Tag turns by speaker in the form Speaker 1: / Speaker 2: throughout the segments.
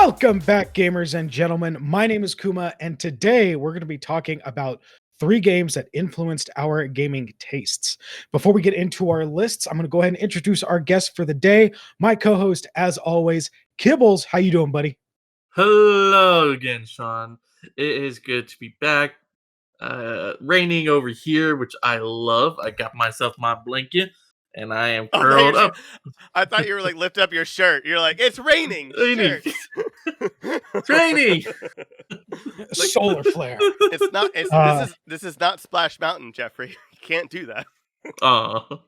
Speaker 1: Welcome back, gamers and gentlemen. My name is Kuma, and today we're going to be talking about 3 games that influenced our gaming tastes. Before we get into our lists, I'm going to go ahead and introduce our guest for the day, my co-host, as always, Kibbles. How you doing, buddy?
Speaker 2: Hello again, Sean. It is good to be back. Raining over here, which I love. I got myself my blanket, and I am curled up.
Speaker 3: I thought you were like, lift up your shirt. You're like, it's raining.
Speaker 2: Raining. It's raining.
Speaker 1: Like, solar flare.
Speaker 3: It's not. This is not Splash Mountain, Jeffrey. You can't do that.
Speaker 2: Oh.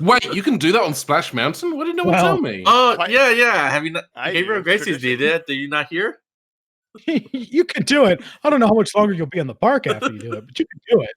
Speaker 4: Wait, you can do that on Splash Mountain? What did no one tell me?
Speaker 2: Oh, yeah. Have you not?
Speaker 3: Gabriel
Speaker 2: Gracie's did it. Do you not hear?
Speaker 1: You can do it. I don't know how much longer you'll be in the park after you do it, but you can do it.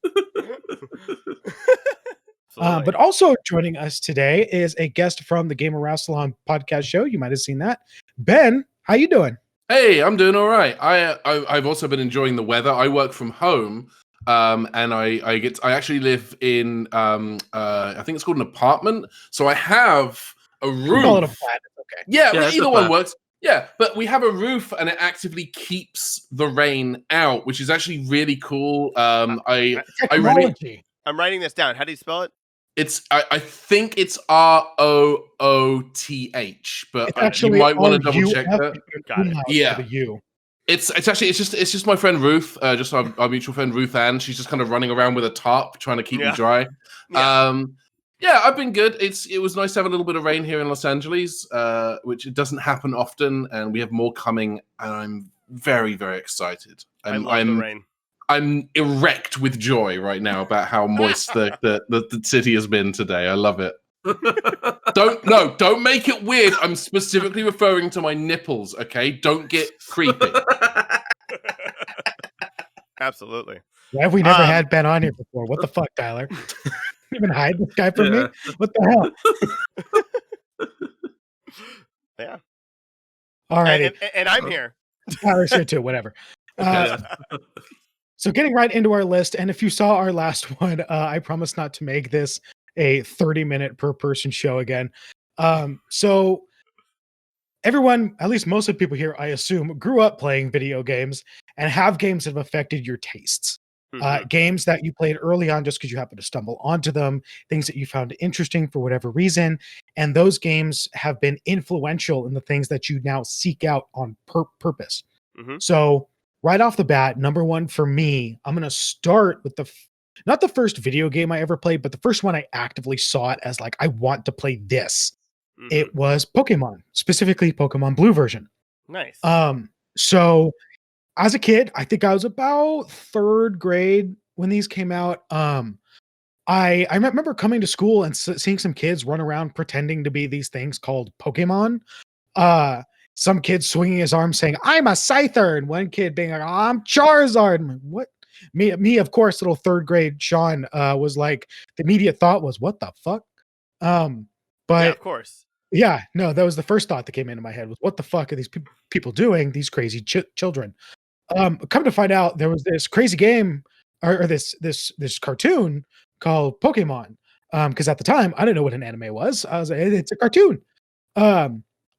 Speaker 1: But also joining us today is a guest from the Gamer Rassilon podcast show. You might have seen that. Ben, how you doing?
Speaker 4: Hey, I'm doing all right. I've also been enjoying the weather. I work from home, and I actually live in I think it's called an apartment. So I have a roof.
Speaker 1: Call it a flat. Okay.
Speaker 4: Yeah, but either one works. Yeah, but we have a roof, and it actively keeps the rain out, which is actually really cool.
Speaker 3: I'm writing this down. How do you spell it?
Speaker 4: I think it's ROOTH, but you might want to double check that.
Speaker 3: Got it.
Speaker 4: Yeah. It's just my friend Ruth, just our mutual friend Ruth Ann. She's just kind of running around with a tarp trying to keep me dry. Yeah, I've been good. It was nice to have a little bit of rain here in Los Angeles, which it doesn't happen often, and we have more coming, and I'm very, very excited.
Speaker 3: I love the rain.
Speaker 4: I'm erect with joy right now about how moist the city has been today. I love it. Don't make it weird. I'm specifically referring to my nipples, okay? Don't get creepy.
Speaker 3: Absolutely.
Speaker 1: Why have we never had Ben on here before? What the fuck, Tyler? You even hide this guy from me? What the hell?
Speaker 3: Yeah.
Speaker 1: All right.
Speaker 3: And I'm here.
Speaker 1: Tyler's here too, whatever. So getting right into our list, and if you saw our last one, I promise not to make this a 30-minute per person show again. So everyone, at least most of the people here, I assume, grew up playing video games and have games that have affected your tastes. Games that you played early on just because you happened to stumble onto them, things that you found interesting for whatever reason, and those games have been influential in the things that you now seek out on purpose. So right off the bat, number one for me, I'm going to start with not the first video game I ever played, but the first one I actively saw it as like, I want to play this. It was Pokemon, specifically Pokemon Blue version.
Speaker 3: Nice.
Speaker 1: So as a kid, I think I was about 3rd grade when these came out. I remember coming to school and seeing some kids run around pretending to be these things called Pokemon. Some kid swinging his arm saying, "I'm a Scyther," and one kid being like, "I'm Charizard." I'm like, what? Me, of course, little 3rd grade Sean was like, the immediate thought was, "What the fuck?" But
Speaker 3: yeah, of course.
Speaker 1: Yeah, no, that was the first thought that came into my head was, what the fuck are these people doing? These crazy children. Come to find out, there was this crazy game or this cartoon called Pokemon. Because at the time, I didn't know what an anime was. I was like, it's a cartoon.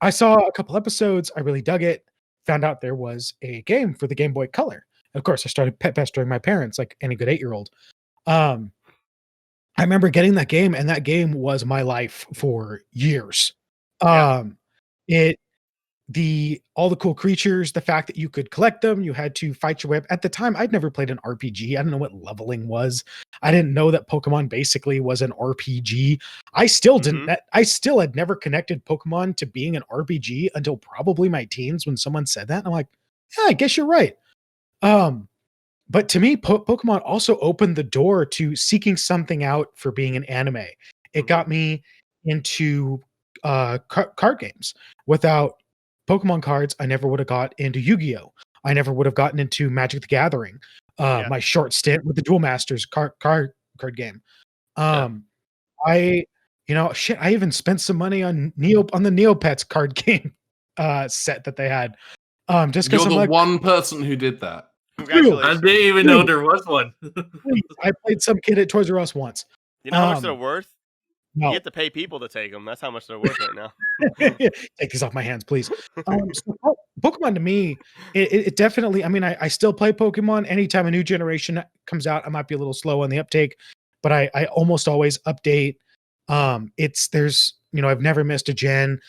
Speaker 1: I saw a couple episodes. I really dug it. Found out there was a game for the Game Boy Color. Of course, I started pestering my parents like any good 8-year-old. I remember getting that game, and that game was my life for years. All the cool creatures, the fact that you could collect them, you had to fight your way up. At the time, I'd never played an RPG. I didn't know what leveling was. I didn't know that Pokemon basically was an RPG. I still didn't. I still had never connected Pokemon to being an RPG until probably my teens when someone said that. And I'm like, yeah, I guess you're right. But to me, Pokemon also opened the door to seeking something out for being an anime. It got me into card games. Without Pokemon cards, I never would have got into Yu-Gi-Oh! I never would have gotten into Magic the Gathering. My short stint with the Duel Masters card game. I even spent some money on the Neopets card game set that they had. Just because
Speaker 4: you're the one person who did that.
Speaker 3: Congratulations.
Speaker 2: I didn't even know there was one.
Speaker 1: I played some kid at Toys R Us once.
Speaker 3: You know how much they're worth?
Speaker 1: No.
Speaker 3: You have to pay people to take them. That's how much they're worth right now.
Speaker 1: Take these off my hands, please. Pokemon to me, it definitely. I mean, I still play Pokemon. Anytime a new generation comes out, I might be a little slow on the uptake, but I almost always update. There's I've never missed a gen.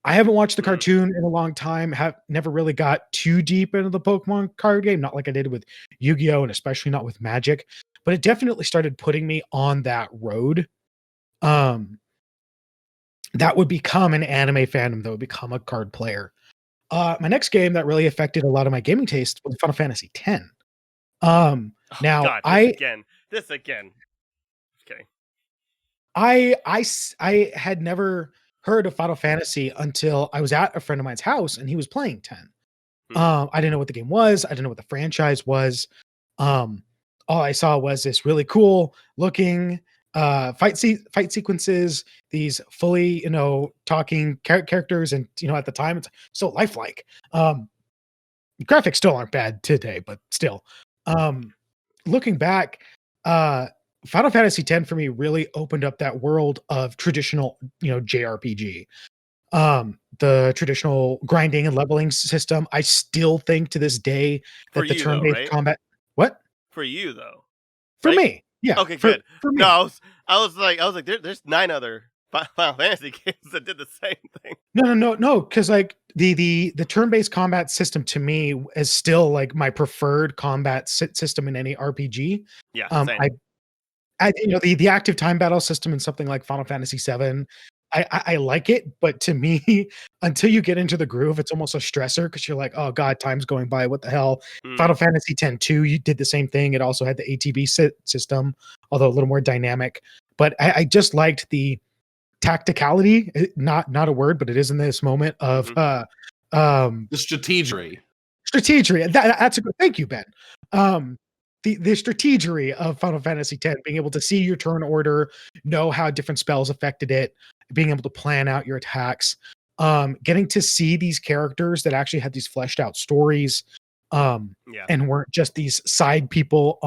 Speaker 1: I haven't watched the cartoon in a long time. Have never really got too deep into the Pokemon card game, not like I did with Yu-Gi-Oh, and especially not with Magic. But it definitely started putting me on that road. That would become an anime fandom, that would become a card player. My next game that really affected a lot of my gaming taste was Final Fantasy X. Now
Speaker 3: God, this again. Okay.
Speaker 1: I had never heard of Final Fantasy until I was at a friend of mine's house and he was playing 10. I didn't know what the game was. I didn't know what the franchise was. Um, all I saw was this really cool looking fight sequences, these fully, talking characters, and at the time it's so lifelike. Graphics still aren't bad today, but still. Looking back, Final Fantasy X for me really opened up that world of traditional, JRPG. The traditional grinding and leveling system. I still think to this day that
Speaker 3: For
Speaker 1: the
Speaker 3: you,
Speaker 1: turn-based
Speaker 3: right?
Speaker 1: combat. What?
Speaker 3: For you though.
Speaker 1: For
Speaker 3: Right?
Speaker 1: me. Yeah.
Speaker 3: Okay,
Speaker 1: for,
Speaker 3: good.
Speaker 1: For me.
Speaker 3: No, I was like, there's 9 other Final Fantasy games that did the same thing.
Speaker 1: No, because like the turn-based combat system to me is still like my preferred combat system in any RPG.
Speaker 3: Yeah,
Speaker 1: Um,
Speaker 3: same.
Speaker 1: the active time battle system in something like Final Fantasy VII, I like it, but to me, until you get into the groove, it's almost a stressor because you're like, oh god, time's going by. What the hell? Final Fantasy X-2, you did the same thing. It also had the ATB system, although a little more dynamic. But I just liked the tacticality, not a word, but it is in this moment of
Speaker 4: the strategery.
Speaker 1: That's a good. Thank you, Ben. The strategery of Final Fantasy X, being able to see your turn order, know how different spells affected it, being able to plan out your attacks, getting to see these characters that actually had these fleshed out stories, and weren't just these side people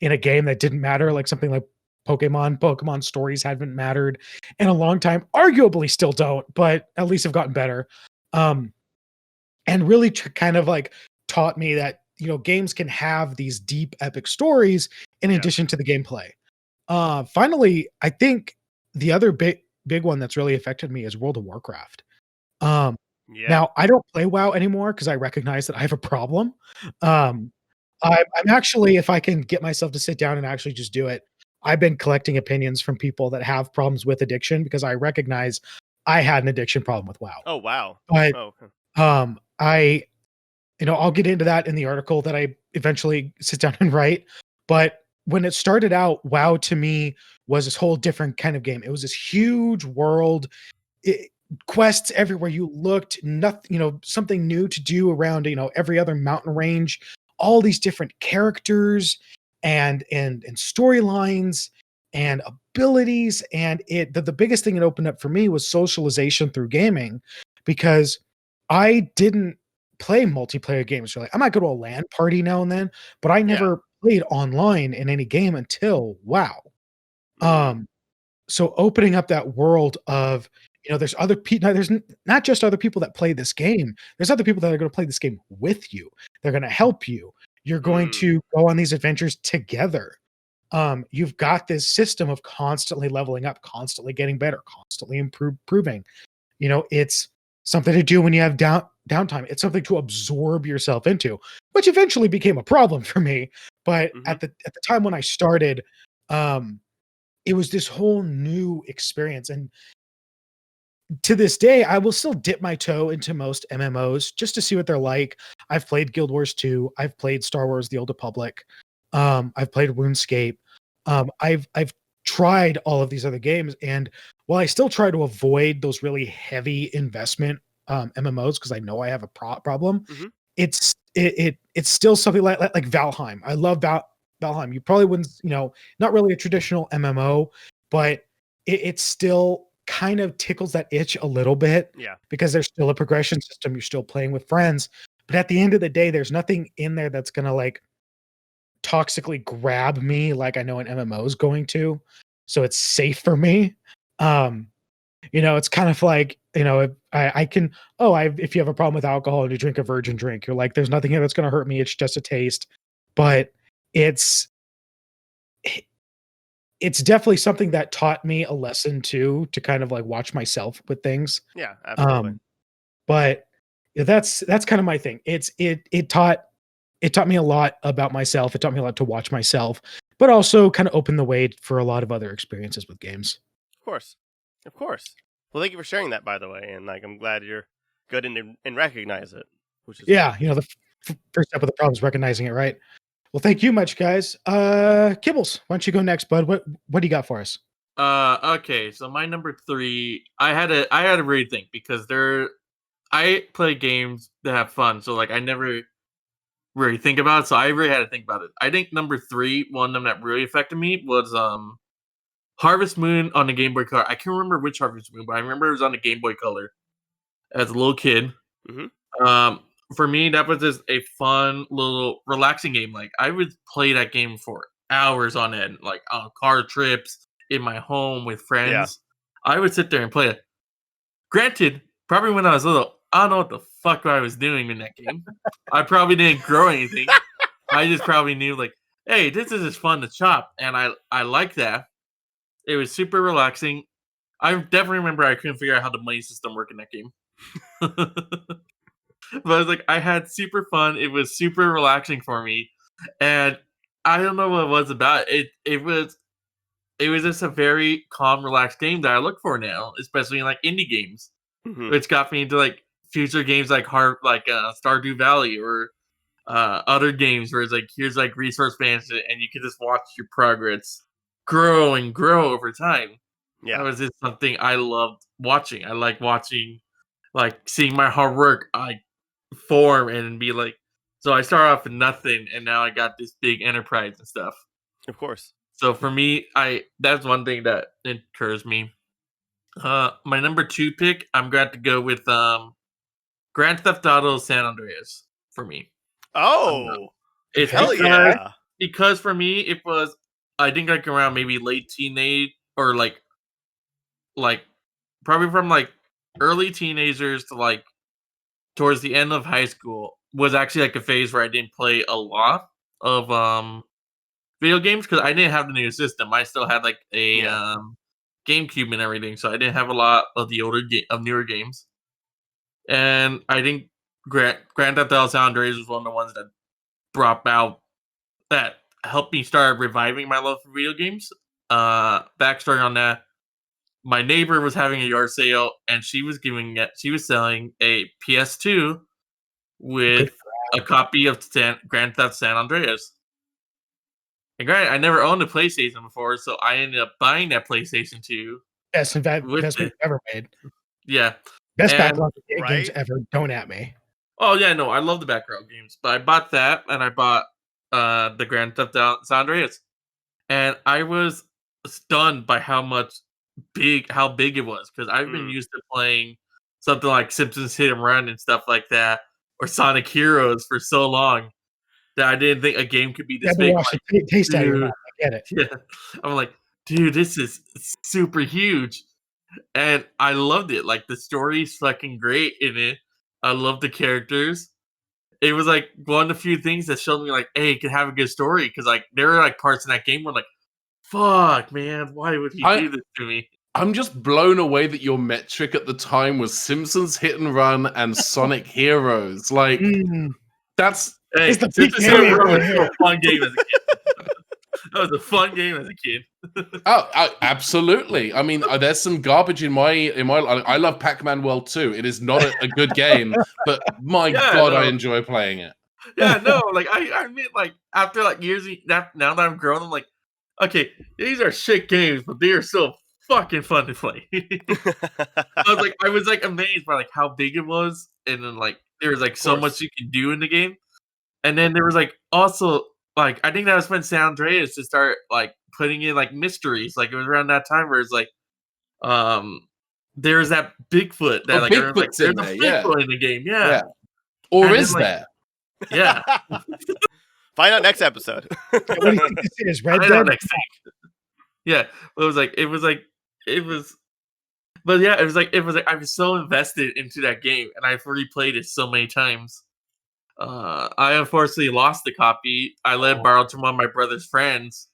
Speaker 1: in a game that didn't matter, like something like Pokemon. Pokemon stories haven't mattered in a long time, arguably still don't, but at least have gotten better. And really kind of like taught me that games can have these deep epic stories in addition to the gameplay. Finally, I think the other big one that's really affected me is World of Warcraft. Now I don't play WoW anymore because I recognize that I have a problem. I'm actually, if I can get myself to sit down and actually just do it, I've been collecting opinions from people that have problems with addiction because I recognize I had an addiction problem with WoW.
Speaker 3: Oh wow.
Speaker 1: But I'll get into that in the article that I eventually sit down and write. But when it started out, WoW to me was this whole different kind of game. It was this huge world, quests everywhere you looked, nothing, something new to do around, every other mountain range, all these different characters and storylines and abilities. And the biggest thing it opened up for me was socialization through gaming, because I didn't play multiplayer games. Really, I might go to a LAN party now and then, but I never played online in any game until WoW. So opening up that world of, there's other people. There's not just other people that play this game. There's other people that are going to play this game with you. They're going to help you. You're going to go on these adventures together. You've got this system of constantly leveling up, constantly getting better, constantly improving. It's something to do when you have downtime. It's something to absorb yourself into, which eventually became a problem for me. But at the time when I started, it was this whole new experience. And to this day, I will still dip my toe into most MMOs just to see what they're like. I've played Guild Wars 2. I've played Star Wars: The Old Republic. I've played RuneScape. I've tried all of these other games, and while I still try to avoid those really heavy investment MMOs because I know I have a problem, it's still something like Valheim. I love Valheim. You probably wouldn't, not really a traditional MMO, but it still kind of tickles that itch a little bit.
Speaker 3: Yeah.
Speaker 1: Because there's still a progression system. You're still playing with friends. But at the end of the day, there's nothing in there that's going to like toxically grab me like I know an MMO is going to. So it's safe for me. It's kind of like, if I can, if you have a problem with alcohol and you drink a virgin drink, you're like, there's nothing here that's going to hurt me. It's just a taste. But it's definitely something that taught me a lesson too, to kind of like watch myself with things.
Speaker 3: Yeah, absolutely.
Speaker 1: But that's kind of my thing. It taught me a lot about myself. It taught me a lot to watch myself, but also kind of opened the way for a lot of other experiences with games.
Speaker 3: Of course. Well, thank you for sharing that, by the way, and like I'm glad you're good and recognize it, which is
Speaker 1: the first step of the problem is recognizing it, right? Well, thank you much, guys. Kibbles, why don't you go next, bud? What do you got for us?
Speaker 2: Okay, so my number 3, I had to really think, because I play games that have fun, so like I never really think about it, so I really had to think about it. I think number 3, one of them that really affected me was Harvest Moon on the Game Boy Color. I can't remember which Harvest Moon, but I remember it was on the Game Boy Color as a little kid. For me, that was just a fun little relaxing game. Like I would play that game for hours on end, like on car trips, in my home with friends. I would sit there and play it. Granted, probably when I was little, I don't know what the fuck I was doing in that game. I probably didn't grow anything. I just probably knew like, hey, this is just fun to chop, and I like that. It was super relaxing. I definitely remember I couldn't figure out how the money system worked in that game. But I was like, I had super fun. It was super relaxing for me. And I don't know what it was about it. It was just a very calm, relaxed game that I look for now, especially in like indie games. Which got me into like future games like Stardew Valley or other games where it's like here's like resource management and you can just watch your progress grow and grow over time. That was just something I loved watching. I like watching, like seeing my hard work I form and be like, so I start off with nothing and now I got this big enterprise and stuff.
Speaker 3: Of course.
Speaker 2: So for me, that's one thing that encouraged me. My number 2 pick, I'm going to go with Grand Theft Auto San Andreas for me.
Speaker 3: Oh,
Speaker 2: it's
Speaker 3: hell yeah!
Speaker 2: Because for me, it was, I think like around maybe late teenage or like probably from like early teenagers to like towards the end of high school was actually like a phase where I didn't play a lot of video games because I didn't have the new system. I still had like a GameCube and everything, so I didn't have a lot of the newer games. And I think Grand Theft Auto San Andreas was one of the ones that brought out that helped me start reviving my love for video games. Backstory on that: my neighbor was having a yard sale, and she was selling a PS2 with a copy of Grand Theft San Andreas. And granted, I never owned a PlayStation before, so I ended up buying that PlayStation 2.
Speaker 1: Best investment ever made.
Speaker 2: Yeah.
Speaker 1: Best backlog games ever. Don't at me.
Speaker 2: Oh, yeah, no, I love the background games. But I bought that, and I bought the Grand Theft Auto San Andreas. And I was stunned by how big it was. Because I've been used to playing something like Simpsons Hit and Run and stuff like that, or Sonic Heroes for so long, that I didn't think a game could be this big.
Speaker 1: Taste out of your mouth. I get it.
Speaker 2: Yeah. I'm like, dude, this is super huge. And I loved it. Like, the story's fucking great in it. I love the characters. It was like one of the few things that showed me like, hey, it can have a good story. Because like there were like parts in that game where like, fuck, man, why would he do this to me?
Speaker 4: I'm just blown away that your metric at the time was Simpsons Hit and Run and Sonic Heroes. Like, that's...
Speaker 2: Hey, Simpsons Hit and Run was a fun game as a kid. That was a fun game as a kid.
Speaker 4: Absolutely. I mean, there's some garbage in my. I love Pac-Man World 2. It is not a good game, but my God, I enjoy playing it.
Speaker 2: Yeah, no, like I mean, like after like years, now that I'm grown, I'm like, okay, these are shit games, but they are so fucking fun to play. I was like amazed by like how big it was, and then like there was like so much you can do in the game, and then there was like also. Like, I think that was when San Andreas to start, like, putting in, like, mysteries. Like, it was around that time where it's like, there's that Bigfoot. That,
Speaker 4: Bigfoot's
Speaker 2: there's a Bigfoot in the game, yeah.
Speaker 4: Or and is then, there?
Speaker 2: Yeah.
Speaker 3: Find out next episode.
Speaker 1: What do you think this is? Red Dead?
Speaker 2: Yeah. It was But yeah, it was like I was so invested into that game, and I've replayed it so many times. I unfortunately lost the copy. I let it borrowed from one of my brother's friends,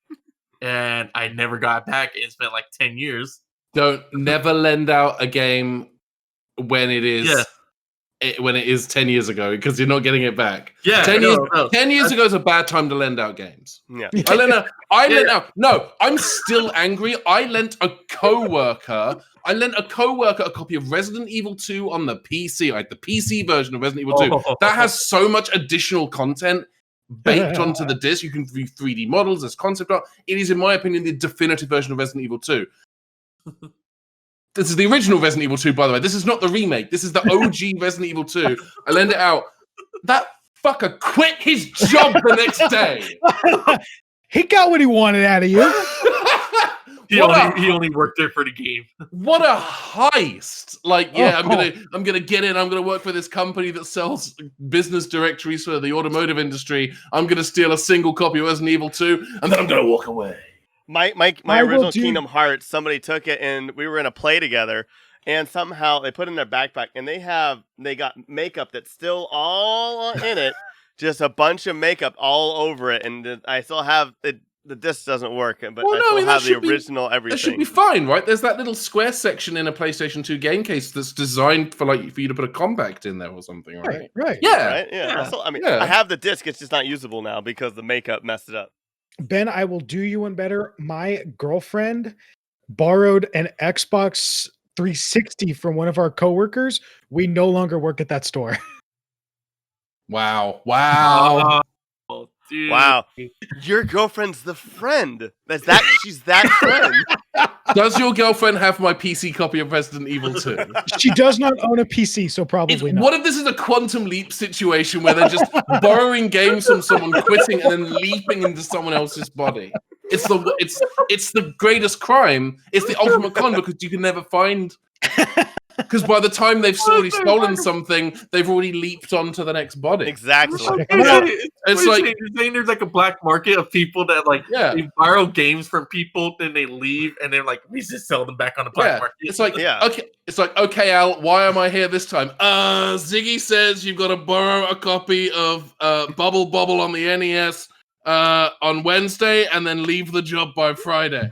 Speaker 2: and I never got it back. It's been like 10 years.
Speaker 4: Don't never lend out a game when it is when it is 10 years ago, because you're not getting it back.
Speaker 2: Yeah,
Speaker 4: 10 years,
Speaker 2: no.
Speaker 4: 10 years ago is a bad time to lend out games.
Speaker 3: Yeah.
Speaker 4: I lent out. No, I'm still angry. I lent a coworker a copy of Resident Evil 2 on the PC, like the PC version of Resident Evil 2. That has so much additional content baked onto the disc. You can view 3D models as concept art. It is, in my opinion, the definitive version of Resident Evil 2. This is the original Resident Evil 2, by the way. This is not the remake. This is the OG Resident Evil 2. I lend it out. That fucker quit his job the next day.
Speaker 1: He got what he wanted out of you.
Speaker 2: He only worked there for the game.
Speaker 4: What a heist! Like, yeah, I'm gonna get in. I'm gonna work for this company that sells business directories for the automotive industry. I'm gonna steal a single copy of Resident Evil 2, and then I'm gonna walk away.
Speaker 3: My original Kingdom Hearts, somebody took it and we were in a play together, and somehow they put it in their backpack, and they got makeup that's still all in it, just a bunch of makeup all over it, and I still have it. The disc doesn't work, but I still have the original everything.
Speaker 4: That should be fine, right? There's that little square section in a PlayStation 2 game case that's designed for you to put a compact in there or something, right?
Speaker 1: Right.
Speaker 4: Yeah.
Speaker 3: Right? Yeah. Also, I have the disc, it's just not usable now because the makeup messed it up.
Speaker 1: Ben, I will do you one better. My girlfriend borrowed an Xbox 360 from one of our coworkers. We no longer work at that store.
Speaker 4: Wow.
Speaker 2: Dude.
Speaker 3: Wow. Your girlfriend's the friend. She's that friend.
Speaker 4: Does your girlfriend have my PC copy of Resident Evil 2?
Speaker 1: She does not own a PC, so probably not.
Speaker 4: What if this is a quantum leap situation where they're just borrowing games from someone, quitting, and then leaping into someone else's body? It's the greatest crime. It's the ultimate con because you can never find. Because by the time they've already stolen something, they've already leaped onto the next body.
Speaker 3: Exactly.
Speaker 4: It's like
Speaker 2: you're saying there's like a black market of people that they borrow games from people, then they leave, and they're like, we just sell them back on the black market.
Speaker 4: It's like okay, Al, why am I here this time? Ziggy says you've got to borrow a copy of Bubble Bobble on the NES on Wednesday, and then leave the job by Friday.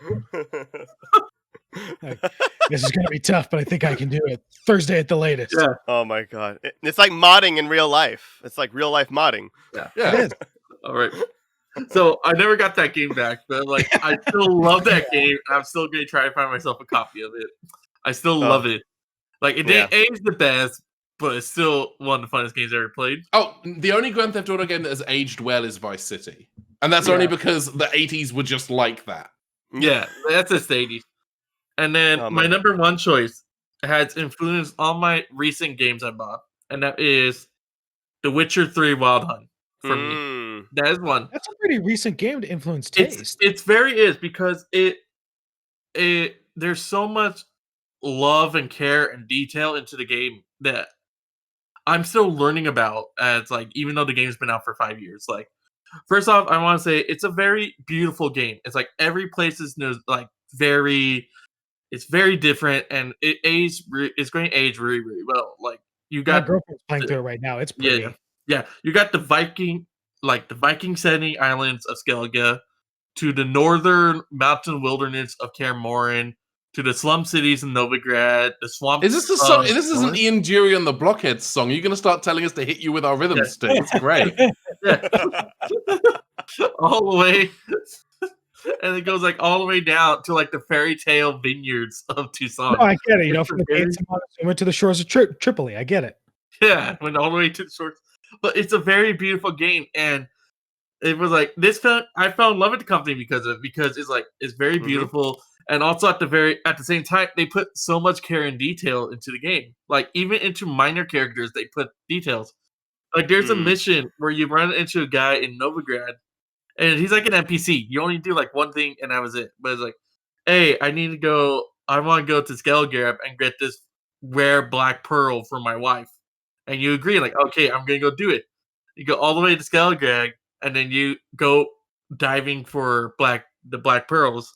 Speaker 1: This is going to be tough, but I think I can do it. Thursday at the latest.
Speaker 2: Yeah.
Speaker 3: Oh my god. It's like modding in real life. It's like real life modding.
Speaker 4: Yeah.
Speaker 1: It is.
Speaker 2: All right. So I never got that game back, but I still love that game. I'm still going to try to find myself a copy of it. I still love it. It didn't age the best, but it's still one of the funnest games I ever played.
Speaker 4: Oh, the only Grand Theft Auto game that has aged well is Vice City. And that's only because the 80s were just like that.
Speaker 2: Yeah, that's just the 80s. And then my number one choice has influenced all my recent games I bought, and that is The Witcher 3 Wild Hunt for me. That is one.
Speaker 1: That's a pretty recent game to influence taste.
Speaker 2: It's very because there's so much love and care and detail into the game that I'm still learning about. As even though the game's been out for 5 years, first off, I want to say it's a very beautiful game. It's every place is very. It's very different, and it's going to age really, really well. You got
Speaker 1: my girlfriend's playing through it right now. It's pretty.
Speaker 2: Yeah. You got the Viking setting islands of Skellige, to the northern mountain wilderness of Kaer Morhen, to the slum cities in Novigrad, the swamp.
Speaker 4: Is this the song? This is an Ian Dury and the Blockheads song. Are you going to start telling us to hit you with our rhythm stick? It's great.
Speaker 2: All the way. And it goes all the way down to the fairy tale vineyards of Tucson.
Speaker 1: No, I get it. From the gates of Montezuma to the shores of Tripoli. I get it.
Speaker 2: Yeah, went all the way to the shores. But it's a very beautiful game, and it was this. I fell in love with the company because it's very beautiful, and also at the same time they put so much care and detail into the game. Even into minor characters, they put details. There's a mission where you run into a guy in Novigrad. And he's an NPC. You only do one thing, and that was it. But it's hey, I want to go to Skellige and get this rare black pearl for my wife. And you agree, okay, I'm gonna go do it. You go all the way to Skellige, and then you go diving for the black pearls.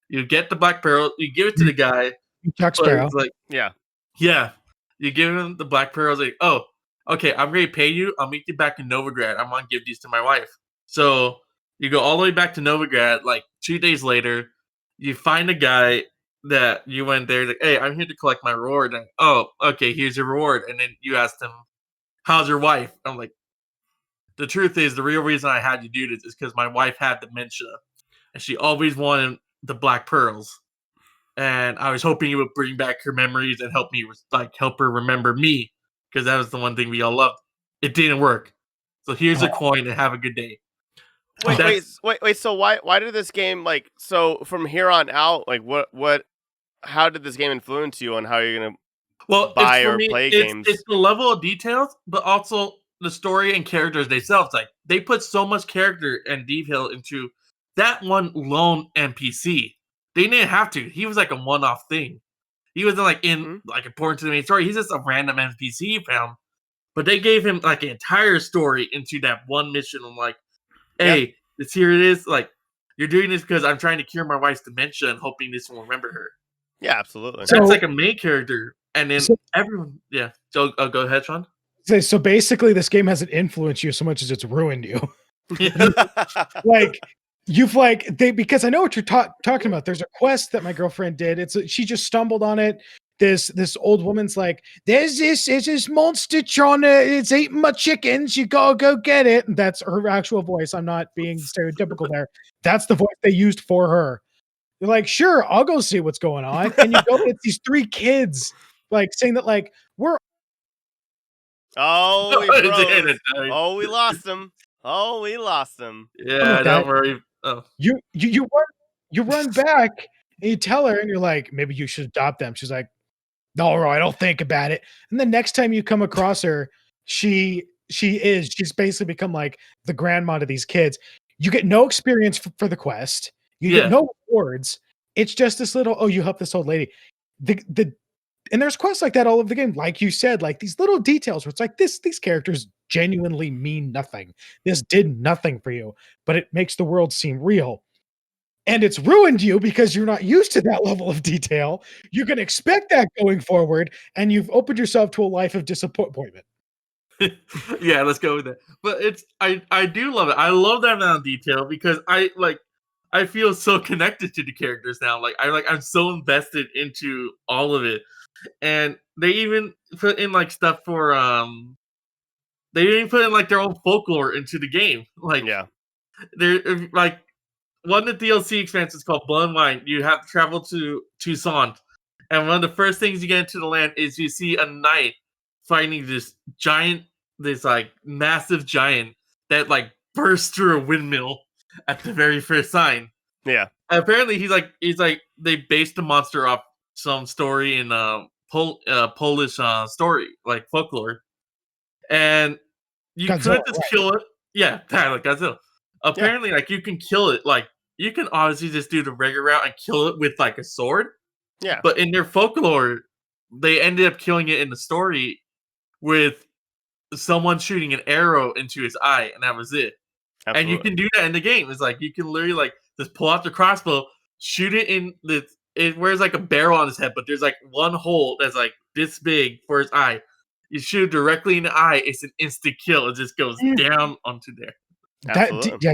Speaker 2: You get the black pearl, you give it to the guy,
Speaker 1: Jack
Speaker 2: But
Speaker 1: Sparrow.
Speaker 2: it's like,
Speaker 3: Yeah.
Speaker 2: yeah, you give him the black pearls. Like, oh, okay, I'm going to pay you. I'll meet you back in Novigrad. I'm going to give these to my wife. So you go all the way back to Novigrad. Like 2 days later, you find a guy that you went there. Like, hey, I'm here to collect my reward. And, oh, okay, here's your reward. And then you asked him, how's your wife? I'm like, the truth is, the real reason I had you do this is because my wife had dementia, and she always wanted the black pearls. And I was hoping it would bring back her memories and help me, like, help her remember me, because that was the one thing we all loved. It didn't work, so here's a coin and have a good day.
Speaker 3: Wait. So why did this game, like, so from here on out, like, how did this game influence you on how you're gonna buy or play games?
Speaker 2: It's the level of details, but also the story and characters themselves. Like, they put so much character and detail into that one lone NPC. They didn't have to. He was like a one-off thing. He wasn't like like important to the main story. He's just a random NPC you found. But they gave him like an entire story into that one mission. I'm like, hey, here it is. Like, you're doing this because I'm trying to cure my wife's dementia and hoping this will remember her.
Speaker 3: Yeah, absolutely.
Speaker 2: So that's like a main character. And then everyone, So go ahead, Sean.
Speaker 1: So basically, this game hasn't influenced you so much as it's ruined you. Like, you've because I know what you're talking about. There's a quest that my girlfriend did. She just stumbled on it. This old woman's like, there's this monster trying to, it's eating my chickens. You gotta go get it. And that's her actual voice. I'm not being stereotypical there. That's the voice they used for her. You're like, sure, I'll go see what's going on. And you go, it's these 3 kids like saying that like we're.
Speaker 3: Oh, we lost him. Oh, we lost him.
Speaker 2: Yeah, don't worry. Oh.
Speaker 1: You run back and you tell her and you're like, maybe you should adopt them. She's like, all right, I'll think about it. And the next time you come across her, she's basically become like the grandma to these kids. You get no experience for the quest. You get no rewards. It's just this little, you help this old lady. And there's quests like that all over the game. Like you said, like these little details where it's like these characters genuinely mean nothing. This did nothing for you, but it makes the world seem real. And it's ruined you because you're not used to that level of detail. You can expect that going forward, and you've opened yourself to a life of disappointment.
Speaker 2: Yeah, let's go with that. But I do love it. I love that amount of detail because I feel so connected to the characters now. I'm so invested into all of it. And they even put in like stuff for they even put in like their own folklore into the game. Like, they're like, one of the DLC expansions called Blood and Wine. You have to travel to Toussaint, and one of the first things you get into the land is you see a knight fighting this like massive giant that like bursts through a windmill at the very first sign.
Speaker 3: Yeah.
Speaker 2: And apparently he's like they based the monster off some story in Polish story, like folklore, and you could just kill it. Yeah, like Godzilla. Apparently, like, you can kill it. Like, you can obviously just do the regular route and kill it with like a sword.
Speaker 3: Yeah.
Speaker 2: But in their folklore, they ended up killing it in the story with someone shooting an arrow into his eye, and that was it. Absolutely. And you can do that in the game. It's like you can literally like just pull out the crossbow, shoot it in it wears like a barrel on his head, but there's like one hole that's like this big for his eye. You shoot directly in the eye, it's an instant kill. It just goes down onto there.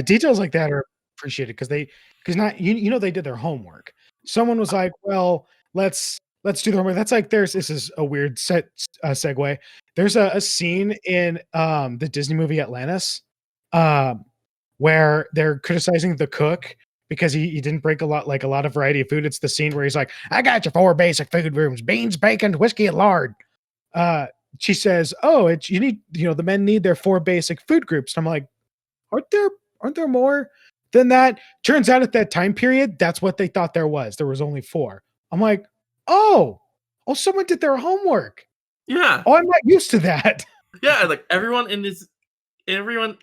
Speaker 1: Details like that are appreciated because they did their homework. Someone was like, well, let's do the homework. That's like this is a weird segue. There's a scene in the Disney movie Atlantis where they're criticizing the cook because he didn't bring a lot of variety of food. It's the scene where he's like, I got your 4 basic food rooms: beans, bacon, whiskey, and lard. She says, you need, the men need their 4 basic food groups. And I'm like, aren't there more than that? Turns out at that time period, that's what they thought there was. There was only 4. I'm like, someone did their homework.
Speaker 2: Yeah.
Speaker 1: I'm not used to that.
Speaker 2: Yeah, like everyone,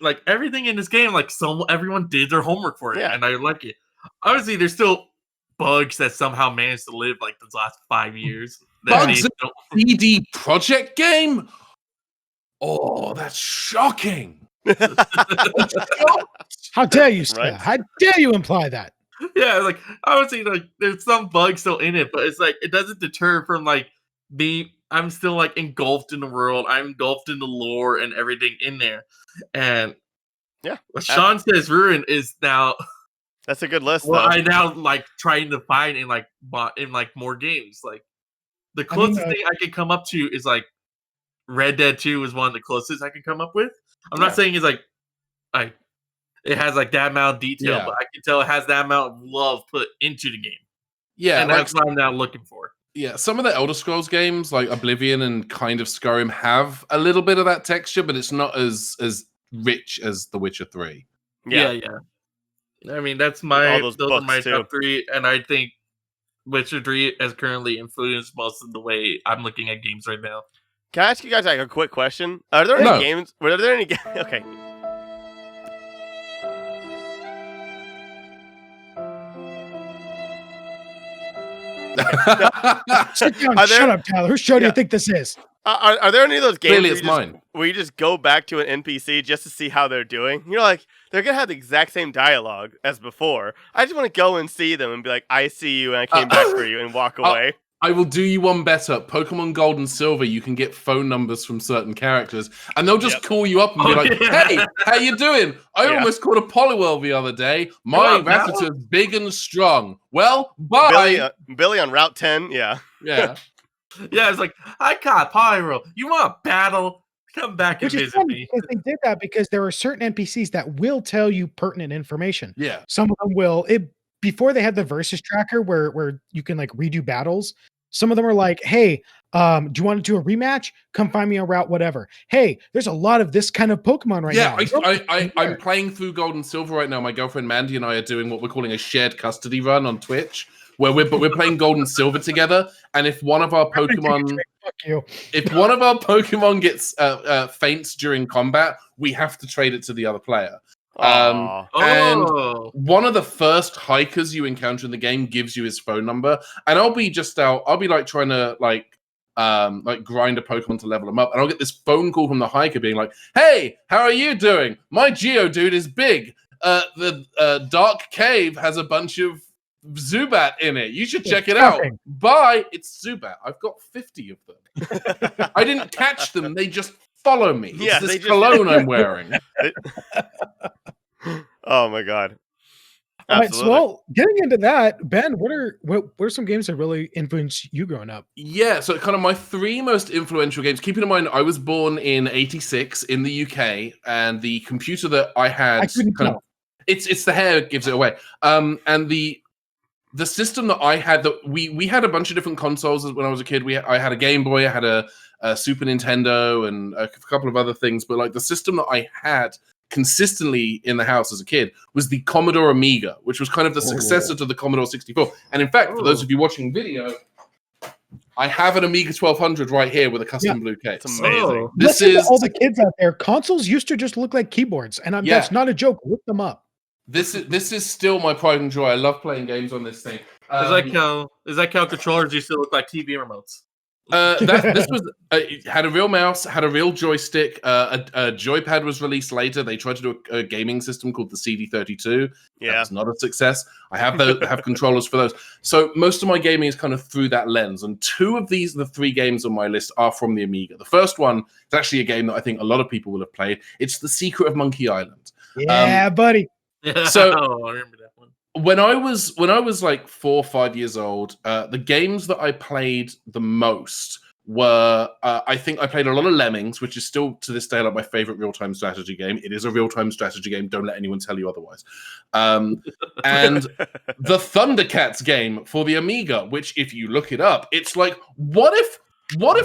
Speaker 2: like everything in this game, like everyone did their homework for it, and I like it. Obviously, there's still bugs that somehow managed to live like the last 5 years.
Speaker 4: Bugs in a CD Projekt game? Oh, that's shocking.
Speaker 1: How dare you say that? How dare you imply that?
Speaker 2: Yeah, like obviously, like there's some bugs still in it, but it's like it doesn't deter from like me. I'm still like engulfed in the world. I'm engulfed in the lore and everything in there. And
Speaker 3: Yeah,
Speaker 2: what Sean says, Ruin is now
Speaker 3: that's a good list.
Speaker 2: what
Speaker 3: though.
Speaker 2: I now like trying to find in like more games. Like the closest thing I can come up to is like Red Dead 2 is one of the closest I can come up with. I'm not saying it's like it has like that amount of detail, but I can tell it has that amount of love put into the game.
Speaker 4: Yeah,
Speaker 2: and that's what I'm now looking for.
Speaker 4: Yeah, some of the Elder Scrolls games, like Oblivion and kind of Skyrim, have a little bit of that texture, but it's not as rich as The Witcher 3.
Speaker 2: Yeah. I mean, those are my
Speaker 3: too.
Speaker 2: top 3, and I think Witcher 3 has currently influenced most of the way I'm looking at games right now.
Speaker 3: Can I ask you guys like a quick question? Are there any games? Were there any? Okay.
Speaker 1: Sit down. Shut up, Tyler. Whose show do you think this is?
Speaker 3: Are there any of those games
Speaker 4: Clearly it's mine.
Speaker 3: where you just go back to an NPC just to see how they're doing? You're like, they're going to have the exact same dialogue as before. I just want to go and see them and be like, I see you and I came back for you and walk away.
Speaker 4: I will do you one better. Pokemon Gold and Silver, you can get phone numbers from certain characters, and they'll just call you up and be like, hey, how you doing? I almost caught a Poliwhirl the other day. My Rattata's big and strong. Well, bye.
Speaker 3: Billy on Route 10, yeah.
Speaker 4: Yeah.
Speaker 2: Yeah, it's like, I caught Poliwhirl. You want to battle? Come back and visit me.
Speaker 1: Because they did that because there are certain NPCs that will tell you pertinent information.
Speaker 4: Yeah.
Speaker 1: Some of them will. Before they had the versus tracker where you can like redo battles, some of them are like, hey, do you want to do a rematch? Come find me on route whatever. Hey, there's a lot of this kind of Pokemon right now.
Speaker 4: Yeah, I'm playing through Gold and Silver right now. My girlfriend Mandy and I are doing what we're calling a shared custody run on Twitch, where we're playing Gold and Silver together. And if one of our Pokemon gets faints during combat, we have to trade it to the other player. And one of the first hikers you encounter in the game gives you his phone number, and I'll be like trying to like grind a Pokemon to level him up, and I'll get this phone call from the hiker being like, hey, how are you doing? My Geodude is big. The Dark Cave has a bunch of Zubat in it. You should check it out. Bye. It's Zubat. I've got 50 of them. I didn't catch them. They just follow me. It's this cologne I'm wearing.
Speaker 3: Oh my god.
Speaker 1: All right, so well, getting into that, Ben, what are some games that really influenced you growing up?
Speaker 4: Yeah, so kind of my 3 most influential games. Keeping in mind, I was born in '86 in the UK, and the computer that I had it's the hair gives it away. And the system that I had, that we had a bunch of different consoles when I was a kid. I had a Game Boy, I had a Super Nintendo, and a couple of other things. But like the system that I had consistently in the house as a kid was the Commodore Amiga, which was kind of the successor to the Commodore 64. And in fact, for those of you watching video, I have an Amiga 1200 right here with a custom blue case.
Speaker 3: It's amazing.
Speaker 1: This is all the kids out there. Consoles used to just look like keyboards, and that's not a joke. Look them up.
Speaker 4: This is still my pride and joy. I love playing games on this thing.
Speaker 2: Is that how controllers used to look like TV remotes?
Speaker 4: This was had a real mouse, had a real joystick. A joypad was released later. They tried to do a gaming system called the CD32.
Speaker 3: Yeah,
Speaker 4: that's not a success. I have controllers for those. So most of my gaming is kind of through that lens. And 2 of the 3 games on my list are from the Amiga. The first one is actually a game that I think a lot of people will have played. It's The Secret of Monkey Island.
Speaker 1: Yeah, buddy.
Speaker 4: So
Speaker 2: I remember that one.
Speaker 4: When I was like 4 or 5 years old, the games that I played the most were I think I played a lot of Lemmings, which is still to this day like my favorite real-time strategy game. It is a real-time strategy game. Don't let anyone tell you otherwise. And the Thundercats game for the Amiga, which if you look it up, it's like what if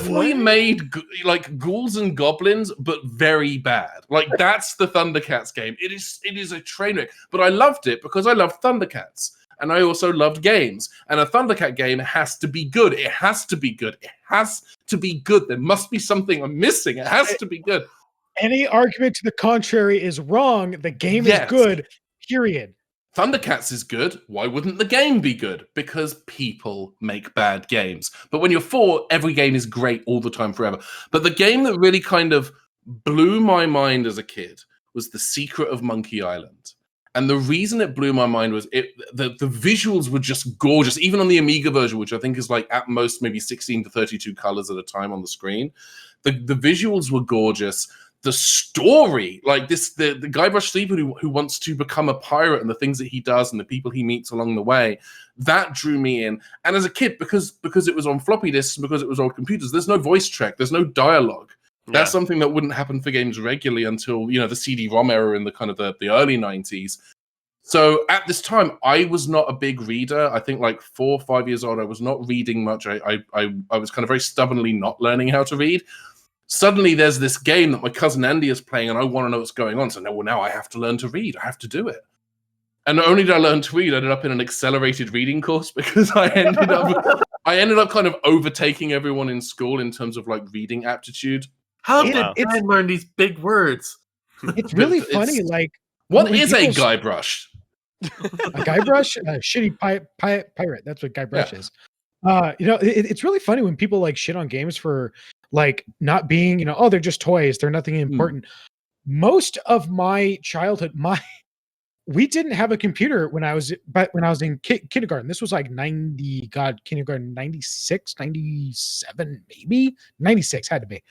Speaker 4: we made like ghouls and goblins, but very bad? Like that's the Thundercats game. It is a train wreck, but I loved it because I loved Thundercats, and I also loved games. And a Thundercat game has to be good. It has to be good. It has to be good. There must be something I'm missing. It has to be good.
Speaker 1: Any argument to the contrary is wrong. The game is good. Period.
Speaker 4: Thundercats is good. Why wouldn't the game be good? Because people make bad games. But when you're 4, every game is great all the time forever. But the game that really kind of blew my mind as a kid was The Secret of Monkey Island. And the reason it blew my mind was the visuals were just gorgeous, even on the Amiga version, which I think is like at most maybe 16 to 32 colors at a time on the screen. The visuals were gorgeous. The story, like the Guybrush Threepwood who wants to become a pirate and the things that he does and the people he meets along the way, that drew me in. And as a kid, because it was on floppy disks, because it was on computers, there's no voice track, there's no dialogue. That's something that wouldn't happen for games regularly until, the CD-ROM era in the kind of the early 90s. So at this time, I was not a big reader. I think like 4 or 5 years old, I was not reading much. I was kind of very stubbornly not learning how to read. Suddenly there's this game that my cousin Andy is playing and I want to know what's going on. So now I have to learn to read. I have to do it. And not only did I learn to read, I ended up in an accelerated reading course because I ended up kind of overtaking everyone in school in terms of like reading aptitude.
Speaker 2: How did I learn these big words?
Speaker 1: It's really funny. Like,
Speaker 4: what is a Guybrush?
Speaker 1: A Guybrush, a shitty pirate. That's what Guybrush is. It's really funny when people like shit on games for like not being, they're just toys. They're nothing important. Most of my childhood, we didn't have a computer when I was in kindergarten. This was like kindergarten 96, 97, maybe 96 had to be.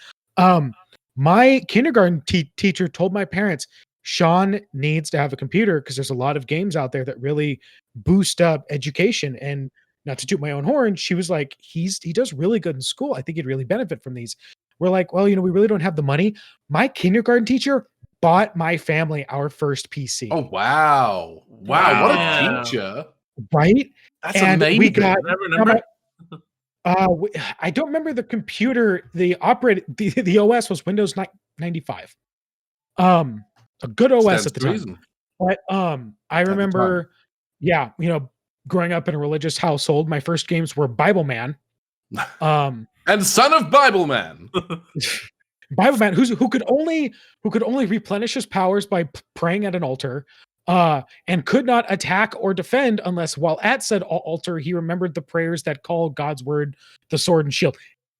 Speaker 1: My kindergarten teacher told my parents, Sean needs to have a computer because there's a lot of games out there that really boost up education. And not to toot my own horn, she was like, he does really good in school. I think he'd really benefit from these. We're like, well, we really don't have the money. My kindergarten teacher bought my family our first PC.
Speaker 4: Oh, wow. Wow. What a teacher.
Speaker 1: Right?
Speaker 4: That's amazing.
Speaker 1: We got, I don't remember the computer. The OS was Windows 95. A good OS at the time. But I remember, growing up in a religious household, my first games were Bible Man.
Speaker 4: And Son of Bible Man.
Speaker 1: Bible Man, who could only replenish his powers by praying at an altar, and could not attack or defend unless while at said altar he remembered the prayers that call God's word the sword and shield.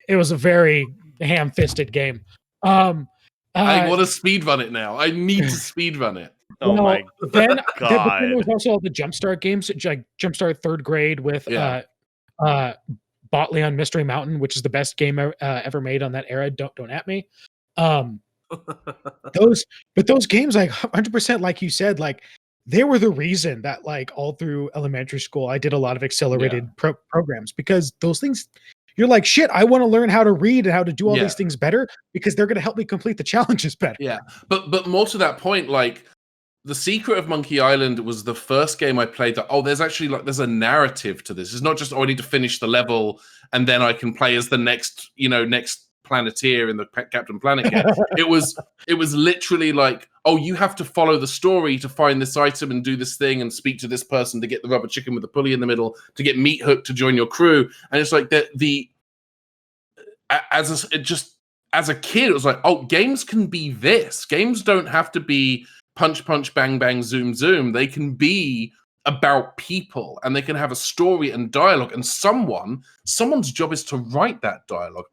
Speaker 1: It was a very ham-fisted game.
Speaker 4: I want to speedrun it now. I need to speedrun it.
Speaker 3: Oh my
Speaker 1: God.
Speaker 3: God.
Speaker 1: Then there was also all the Jumpstart games, like Jumpstart Third Grade with Botley Mystery Mountain, which is the best game ever made on that era. Don't at me. Those games, like 100%, like you said, like they were the reason that like all through elementary school I did a lot of accelerated programs, because those things, you're like, shit, I want to learn how to read and how to do all these things better because they're going to help me complete the challenges better.
Speaker 4: Yeah, but more to that point, like The Secret of Monkey Island was the first game I played that, there's actually like, there's a narrative to this. It's not just, I need to finish the level and then I can play as the next Planeteer in the Captain Planet game. It was literally like, you have to follow the story to find this item and do this thing and speak to this person to get the rubber chicken with the pulley in the middle to get Meat Hook to join your crew. And it's like as a kid, it was like, games can be this. Games don't have to be punch, punch, bang, bang, zoom, zoom. They can be about people and they can have a story and dialogue, and someone's job is to write that dialogue.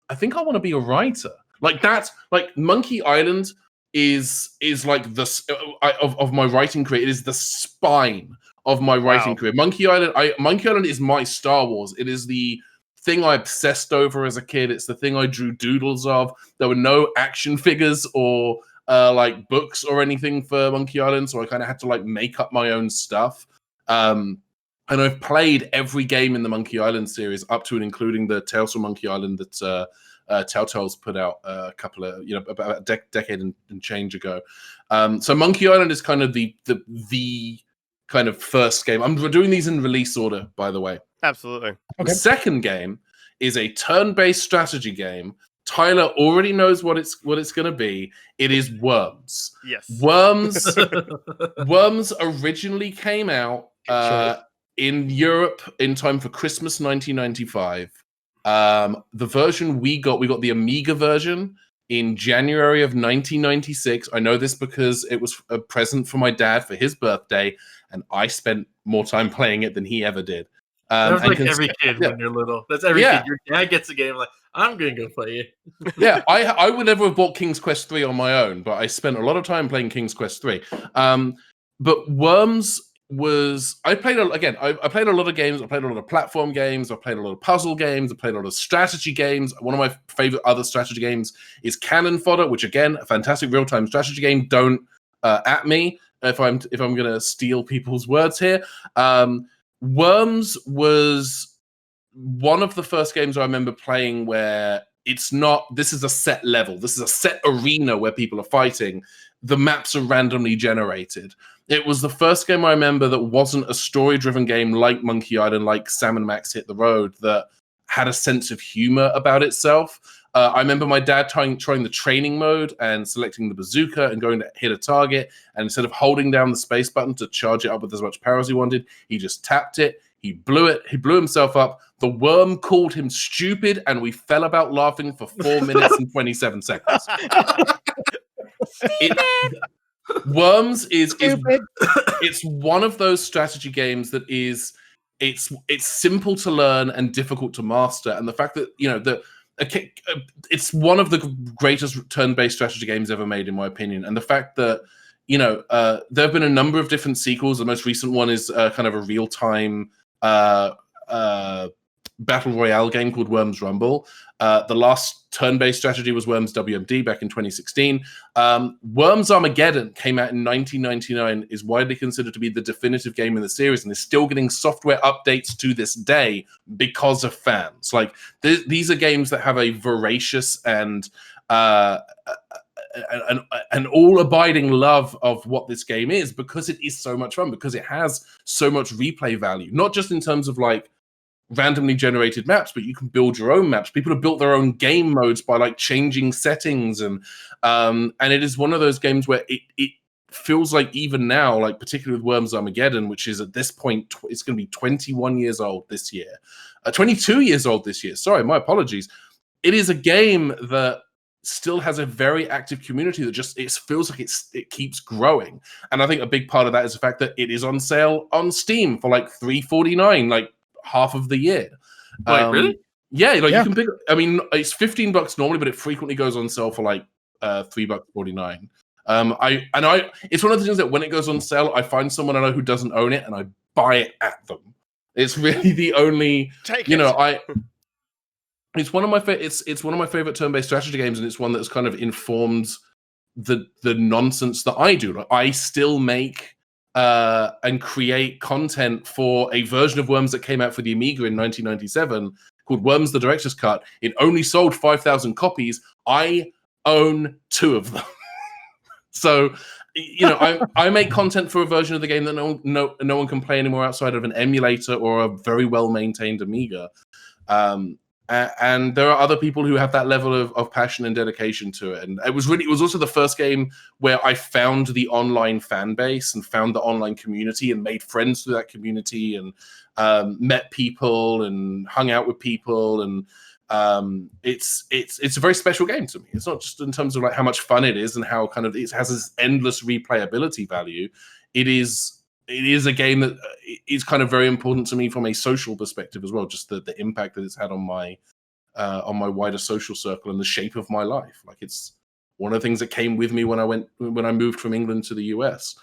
Speaker 4: I think I want to be a writer. Like that's like Monkey Island is like this of my writing career. It is the spine of my writing career. Monkey Island is my Star Wars. It is the thing I obsessed over as a kid. It's the thing I drew doodles of. There were no action figures or like books or anything for Monkey Island, so I kind of had to like make up my own stuff. And I've played every game in the Monkey Island series up to and including the Tales from Monkey Island that Telltale's put out a couple of, about a decade and change ago. So Monkey Island is kind of the kind of first game. I'm doing these in release order, by the way.
Speaker 3: Absolutely.
Speaker 4: Okay. The second game is a turn-based strategy game. Tyler already knows what it's going to be. It is Worms.
Speaker 3: Yes.
Speaker 4: Worms originally came out in Europe in time for Christmas 1995. The version we got the Amiga version in January of 1996. I know this because it was a present for my dad for his birthday, and I spent more time playing it than he ever did.
Speaker 2: That's like every kid when you're little. That's every kid. Your dad gets a game like, I'm going to go play it.
Speaker 4: Yeah, I would never have bought King's Quest 3 on my own, but I spent a lot of time playing King's Quest 3. But Worms was I played a lot of games. I played a lot of platform games. I played a lot of puzzle games. I played a lot of strategy games. One of my favorite other strategy games is Cannon Fodder, which again, a fantastic real-time strategy game. Don't at me if I'm going to steal people's words here. Worms was one of the first games I remember playing where this is a set level. This is a set arena where people are fighting. The maps are randomly generated. It was the first game I remember that wasn't a story-driven game like Monkey Island, like Sam and Max Hit the Road, that had a sense of humor about itself. I remember my dad trying the training mode and selecting the bazooka and going to hit a target. And instead of holding down the space button to charge it up with as much power as he wanted, he just tapped it. He blew it. He blew himself up. The worm called him stupid, and we fell about laughing for 4 minutes and 27 seconds. Worms is it's one of those strategy games that is it's simple to learn and difficult to master, and the fact that it's one of the greatest turn-based strategy games ever made, in my opinion. And the fact that there have been a number of different sequels. The most recent one is kind of a real-time battle royale game called Worms Rumble. The last turn-based strategy was Worms WMD back in 2016. Worms Armageddon came out in 1999, is widely considered to be the definitive game in the series, and is still getting software updates to this day because of fans. Like, these are games that have a voracious and an all-abiding love of what this game is, because it is so much fun, because it has so much replay value, not just in terms of like randomly generated maps, but you can build your own maps. People have built their own game modes by like changing settings, and it is one of those games where it feels like even now, like particularly with Worms Armageddon, which is at this point it's going to be 21 years old this year, 22 years old this year. Sorry, my apologies. It is a game that still has a very active community that just it feels like it keeps growing. And I think a big part of that is the fact that it is on sale on Steam for like $3.49, like half of the year.
Speaker 2: Wait, really?
Speaker 4: Yeah, like you can pick. I mean, it's $15 normally, but it frequently goes on sale for like $3.49. It's one of the things that when it goes on sale, I find someone I know who doesn't own it, and I buy it at them. It's really the only. It's one of my it's one of my favorite turn-based strategy games, and it's one that's kind of informs the nonsense that I do. Like, I still make and create content for a version of Worms that came out for the Amiga in 1997 called Worms: The Director's Cut. It only sold 5,000 copies. I own 2 of them. So, I make content for a version of the game that no one can play anymore outside of an emulator or a very well-maintained Amiga. And there are other people who have that level of passion and dedication to it. And it was also the first game where I found the online fan base and found the online community and made friends through that community, and met people and hung out with people. And it's a very special game to me. It's not just in terms of like how much fun it is and how kind of it has this endless replayability value. It is a game that is kind of very important to me from a social perspective as well. Just the impact that it's had on my wider social circle and the shape of my life. Like, it's one of the things that came with me when I moved from England to the US.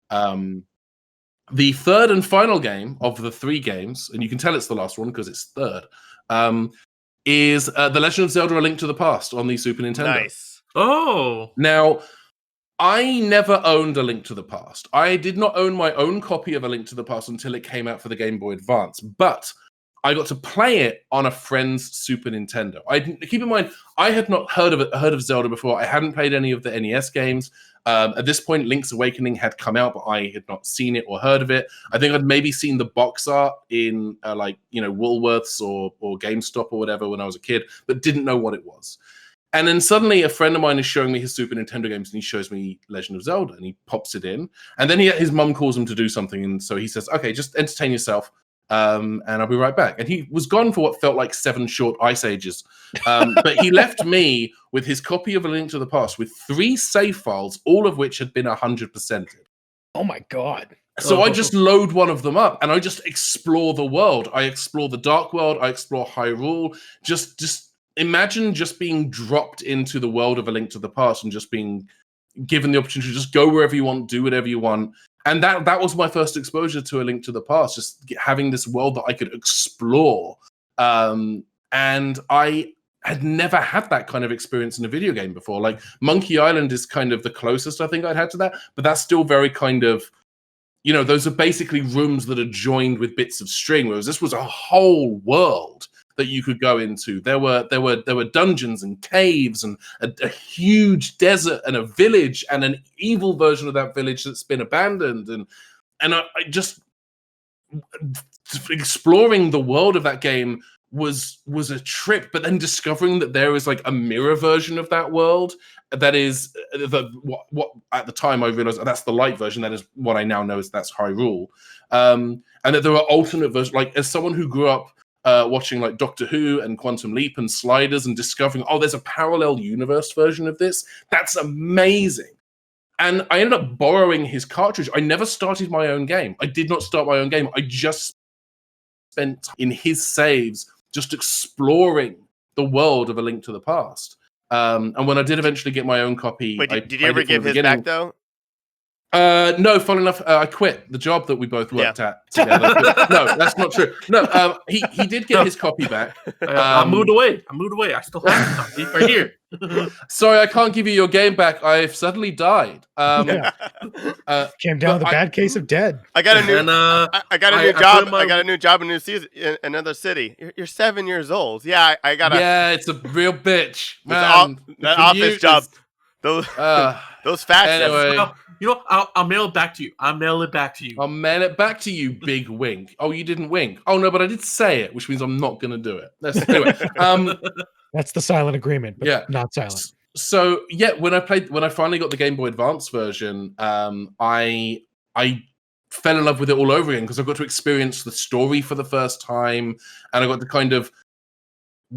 Speaker 4: The third and final game of the 3 games, and you can tell it's the last one because it's third, is The Legend of Zelda: A Link to the Past on the Super Nintendo.
Speaker 3: Nice.
Speaker 2: Oh,
Speaker 4: now, I never owned A Link to the Past. I did not own my own copy of A Link to the Past until it came out for the Game Boy Advance. But I got to play it on a friend's Super Nintendo. Keep in mind, I had not heard of Zelda before. I hadn't played any of the NES games. At this point, Link's Awakening had come out, but I had not seen it or heard of it. I think I'd maybe seen the box art in Woolworths or GameStop or whatever when I was a kid, but didn't know what it was. And then suddenly a friend of mine is showing me his Super Nintendo games, and he shows me Legend of Zelda, and he pops it in. And then his mum calls him to do something, and so he says, okay, just entertain yourself, and I'll be right back. And he was gone for what felt like 7 short ice ages. But he left me with his copy of A Link to the Past with 3 save files, all of which had been 100%ed.
Speaker 1: Oh my God.
Speaker 4: So I just load one of them up, and I just explore the world. I explore the Dark World. I explore Hyrule. Just imagine just being dropped into the world of A Link to the Past and just being given the opportunity to just go wherever you want, do whatever you want. And that was my first exposure to A Link to the Past, just having this world that I could explore. And I had never had that kind of experience in a video game before. Like Monkey Island is kind of the closest I think I'd had to that, but that's still very kind of, those are basically rooms that are joined with bits of string, whereas this was a whole world that you could go into. There were dungeons and caves and a huge desert and a village and an evil version of that village that's been abandoned. And I just exploring the world of that game was a trip, but then discovering that there is like a mirror version of that world that is what at the time I realized that's the light version. That is what I now know is that's Hyrule, and that there are alternate versions. Like as someone who grew up watching like Doctor Who and Quantum Leap and Sliders and discovering, there's a parallel universe version of this. That's amazing. And I ended up borrowing his cartridge. I never started my own game. I did not start my own game. I just spent time in his saves just exploring the world of A Link to the Past. And when I did eventually get my own copy...
Speaker 3: Wait, did you ever give his back, though?
Speaker 4: No, funnily enough, I quit the job that we both worked at together. No, that's not true. No, he did get his copy back.
Speaker 2: I moved away. I still have it right here.
Speaker 4: Sorry, I can't give you your game back. I've suddenly died.
Speaker 1: Came down with a bad case of dead.
Speaker 3: I got a new job. I got a new job in another city. You're 7 years old. Yeah, I got.
Speaker 4: Yeah, it's a real bitch, man.
Speaker 3: That office job. Those facts.
Speaker 4: Anyway.
Speaker 2: I'll mail it back to you. I'll mail it back to you, big wink. Oh, you didn't wink. Oh, no, but I did say it, which means I'm not going to do it. Anyway,
Speaker 1: that's the silent agreement, but not silent.
Speaker 4: So, yeah, when I finally got the Game Boy Advance version, I fell in love with it all over again because I got to experience the story for the first time, and I got to kind of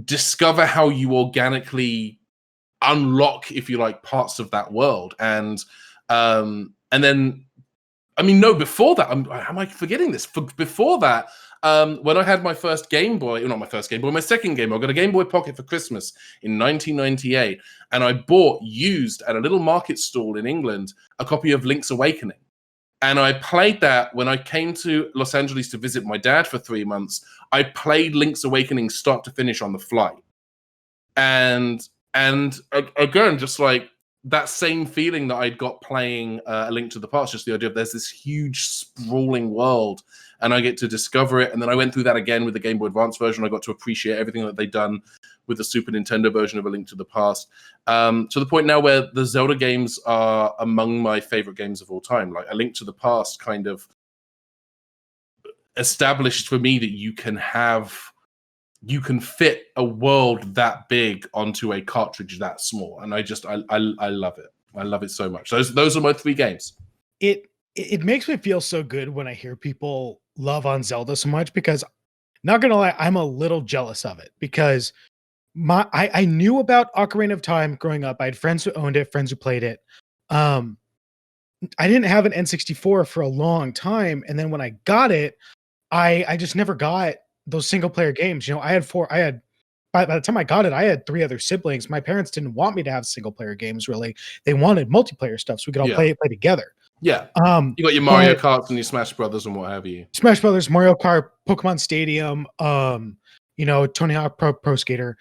Speaker 4: discover how you organically unlock, if you like, parts of that world. And then, before that, am I forgetting this? Before that, when I had my first Game Boy, not my first Game Boy, my second Game Boy, I got a Game Boy Pocket for Christmas in 1998, and I bought used at a little market stall in England a copy of Link's Awakening. And I played that when I came to Los Angeles to visit my dad for 3 months. I played Link's Awakening start to finish on the flight. And again, just like, that same feeling that I'd got playing A Link to the Past, just the idea of there's this huge sprawling world and I get to discover it. And then I went through that again with the Game Boy Advance version. I got to appreciate everything that they'd done with the Super Nintendo version of A Link to the Past, to the point now where the Zelda games are among my favorite games of all time. Like A Link to the Past kind of established for me that you can fit a world that big onto a cartridge that small, and I love it. I love it so much. Those are my 3 games.
Speaker 1: It makes me feel so good when I hear people love on Zelda so much, because not gonna lie, I'm a little jealous of it, because I knew about Ocarina of Time growing up. I had friends who owned it, friends who played it. I didn't have an N64 for a long time, and then when I got it, I just never got those single player games. By the time I got it, I had 3 other siblings. My parents didn't want me to have single player games, really. They wanted multiplayer stuff so we could all play together.
Speaker 4: Yeah. You got your Mario Kart and your Smash Brothers and what have you.
Speaker 1: Smash Brothers, Mario Kart, Pokemon Stadium, Tony Hawk Pro Skater.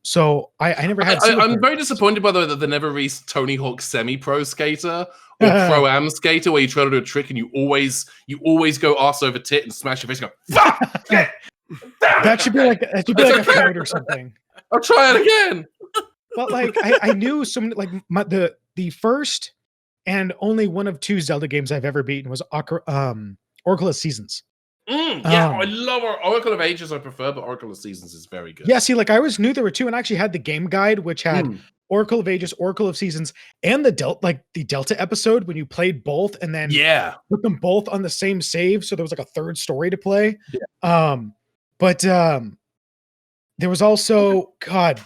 Speaker 1: So I never had.
Speaker 4: I'm very disappointed, by the way, that they never released Tony Hawk Semi-Pro Skater or Pro-Am Skater, where you try to do a trick and you always go arse over tit and smash your face and go, fuck!
Speaker 1: That should be like a code or something.
Speaker 4: I'll try it again.
Speaker 1: But like I knew some like the first and only one of 2 Zelda games I've ever beaten was Oracle of Seasons.
Speaker 4: I love Oracle of Ages. I prefer, but Oracle of Seasons is very good.
Speaker 1: Yeah, see, like I always knew there were 2, and I actually had the game guide, which had Oracle of Ages, Oracle of Seasons, and the Delta episode when you played both, and then put them both on the same save, so there was like a 3rd story to play. Yeah. But there was also, God,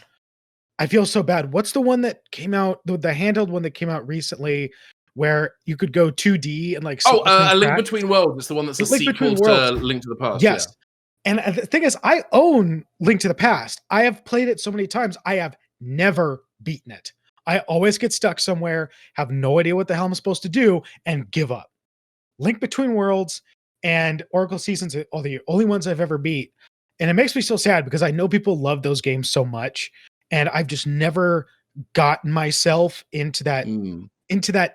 Speaker 1: I feel so bad. What's the one that came out, the handheld one that came out recently, where you could go 2D and like...
Speaker 4: A Link Between Worlds is the one that's a sequel to Link to the Past.
Speaker 1: Yes. Yeah. And the thing is, I own Link to the Past. I have played it so many times. I have never beaten it. I always get stuck somewhere, have no idea what the hell I'm supposed to do, and give up. Link Between Worlds and Oracle Seasons are the only ones I've ever beat. And it makes me so sad because I know people love those games so much, and I've just never gotten myself into that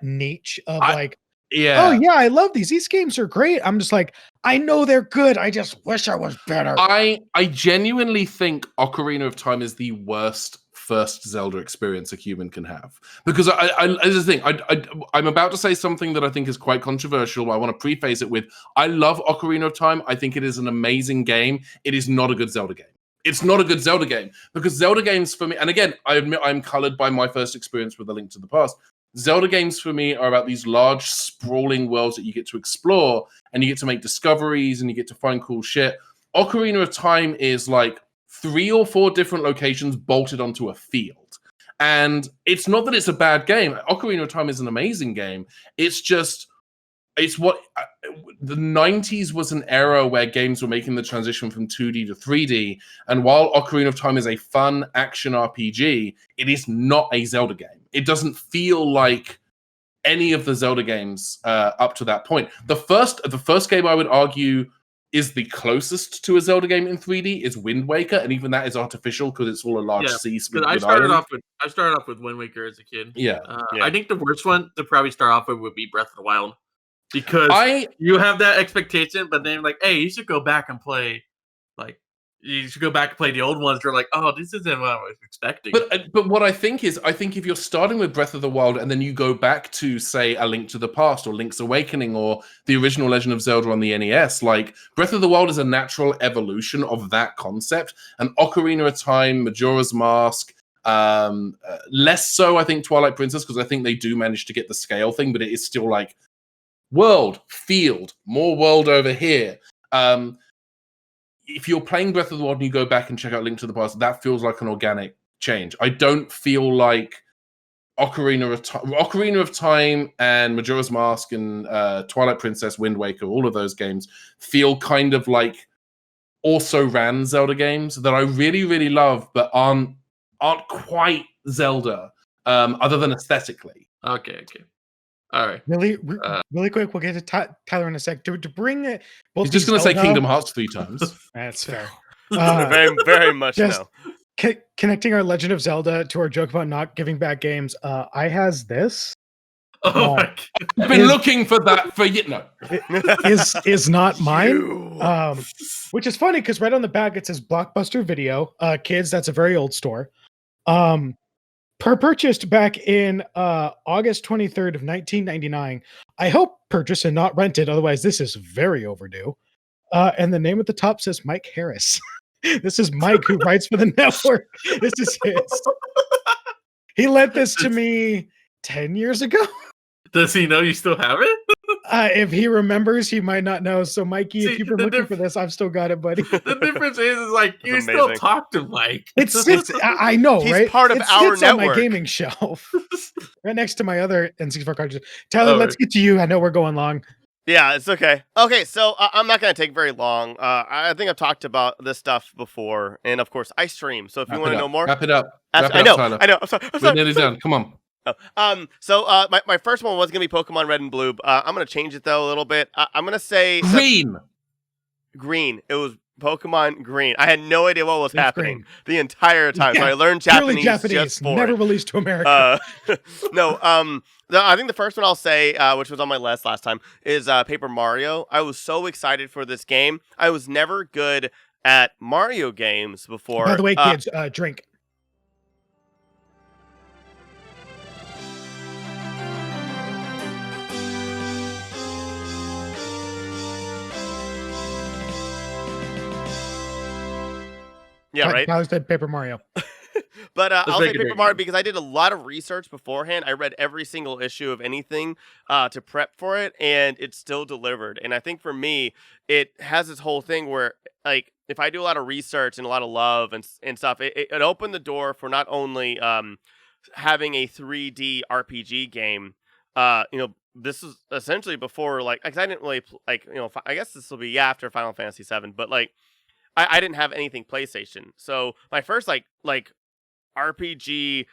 Speaker 1: niche of like, oh yeah, I love these. These games are great. I'm just like, I know they're good. I just wish I was better.
Speaker 4: I genuinely think Ocarina of Time is the worst first Zelda experience a human can have. Because as the thing, I'm about to say something that I think is quite controversial. I want to preface it with, I love Ocarina of Time. I think it is an amazing game. It is not a good Zelda game. It's not a good Zelda game. Because Zelda games for me, and again, I admit I'm colored by my first experience with A Link to the Past. Zelda games for me are about these large, sprawling worlds that you get to explore, and you get to make discoveries, and you get to find cool shit. Ocarina of Time is like 3 or 4 different locations bolted onto a field. And it's not that it's a bad game. Ocarina of Time is an amazing game. It's just, it's what the 90s was an era where games were making the transition from 2D to 3D. And while Ocarina of Time is a fun action RPG, it is not a Zelda game. It doesn't feel like any of the Zelda games up to that point. The first game I would argue is the closest to a Zelda game in 3D is Wind Waker, and even that is artificial because it's all a large sea.
Speaker 2: I started off with Wind Waker as a kid.
Speaker 4: Yeah.
Speaker 2: I think the worst one to probably start off with would be Breath of the Wild, because you have that expectation, but then like, hey, you should go back and play, like, you should go back and play the old ones. You're like, oh, this isn't what I was expecting.
Speaker 4: But what I think is, I think if you're starting with Breath of the Wild and then you go back to, say, A Link to the Past or Link's Awakening or the original Legend of Zelda on the NES, like, Breath of the Wild is a natural evolution of that concept. And Ocarina of Time, Majora's Mask, less so, I think, Twilight Princess, because I think they do manage to get the scale thing, but it is still like world, field, more world over here. If you're playing Breath of the Wild and you go back and check out Link to the Past, that feels like an organic change. I don't feel like Ocarina of Time and Majora's Mask and Twilight Princess, Wind Waker, all of those games feel kind of like also ran Zelda games that I really, really love, but aren't quite Zelda, other than aesthetically.
Speaker 2: Okay. All right.
Speaker 1: Really quick, we'll get to Tyler in a sec. To bring it,
Speaker 4: he's just going to say Kingdom Hearts 3 times.
Speaker 1: That's fair.
Speaker 3: Very, very much no.
Speaker 1: Connecting our Legend of Zelda to our joke about not giving back games, I has this.
Speaker 2: Oh my God.
Speaker 4: I've been looking for that for
Speaker 1: is not mine. Which is funny because right on the back it says Blockbuster Video. Kids, that's a very old store. Purchased back in August 23rd of 1999. I hope purchased and not rented, otherwise this is very overdue. And the name at the top says Mike Harris. This is Mike who writes for the network. This is his. He lent this to me 10 years ago.
Speaker 2: Does he know you still have it?
Speaker 1: If he remembers, he might not know. So, Mikey, if you've been looking for this, I've still got it, buddy.
Speaker 2: The difference is like you still talk to Mike.
Speaker 1: I know,
Speaker 3: He's
Speaker 1: right?
Speaker 3: part of our network.
Speaker 1: On my gaming shelf, right next to my other N64 cartridges. Tyler, let's get to you. I know we're going long.
Speaker 3: Yeah, it's okay. Okay, so I'm not going to take very long. I think I've talked about this stuff before, and of course, I stream. So if you want to know more,
Speaker 4: wrap it up.
Speaker 3: I know. I'm sorry.
Speaker 4: We're nearly done. Come on.
Speaker 3: So my first one was gonna be Pokemon Red and Blue. I'm gonna change it though a little bit. I'm gonna say Green. It was Pokemon Green. I had no idea what was happening the entire time. Yeah. So I learned Japanese just for
Speaker 1: never released to America.
Speaker 3: No. I think the first one I'll say, which was on my list last time, is Paper Mario. I was so excited for this game. I was never good at Mario games before.
Speaker 1: By the way, kids, drink.
Speaker 3: Yeah, right?
Speaker 1: Tyler said Paper Mario.
Speaker 3: But I'll say Paper Mario because I did a lot of research beforehand. I read every single issue of anything to prep for it, and it still delivered. And I think for me, it has this whole thing where, like, if I do a lot of research and a lot of love and stuff, it opened the door for not only having a 3D RPG game. This is essentially before, like, because I didn't really, I guess this will be after Final Fantasy VII, but, like, I didn't have anything PlayStation. So my first, like RPG,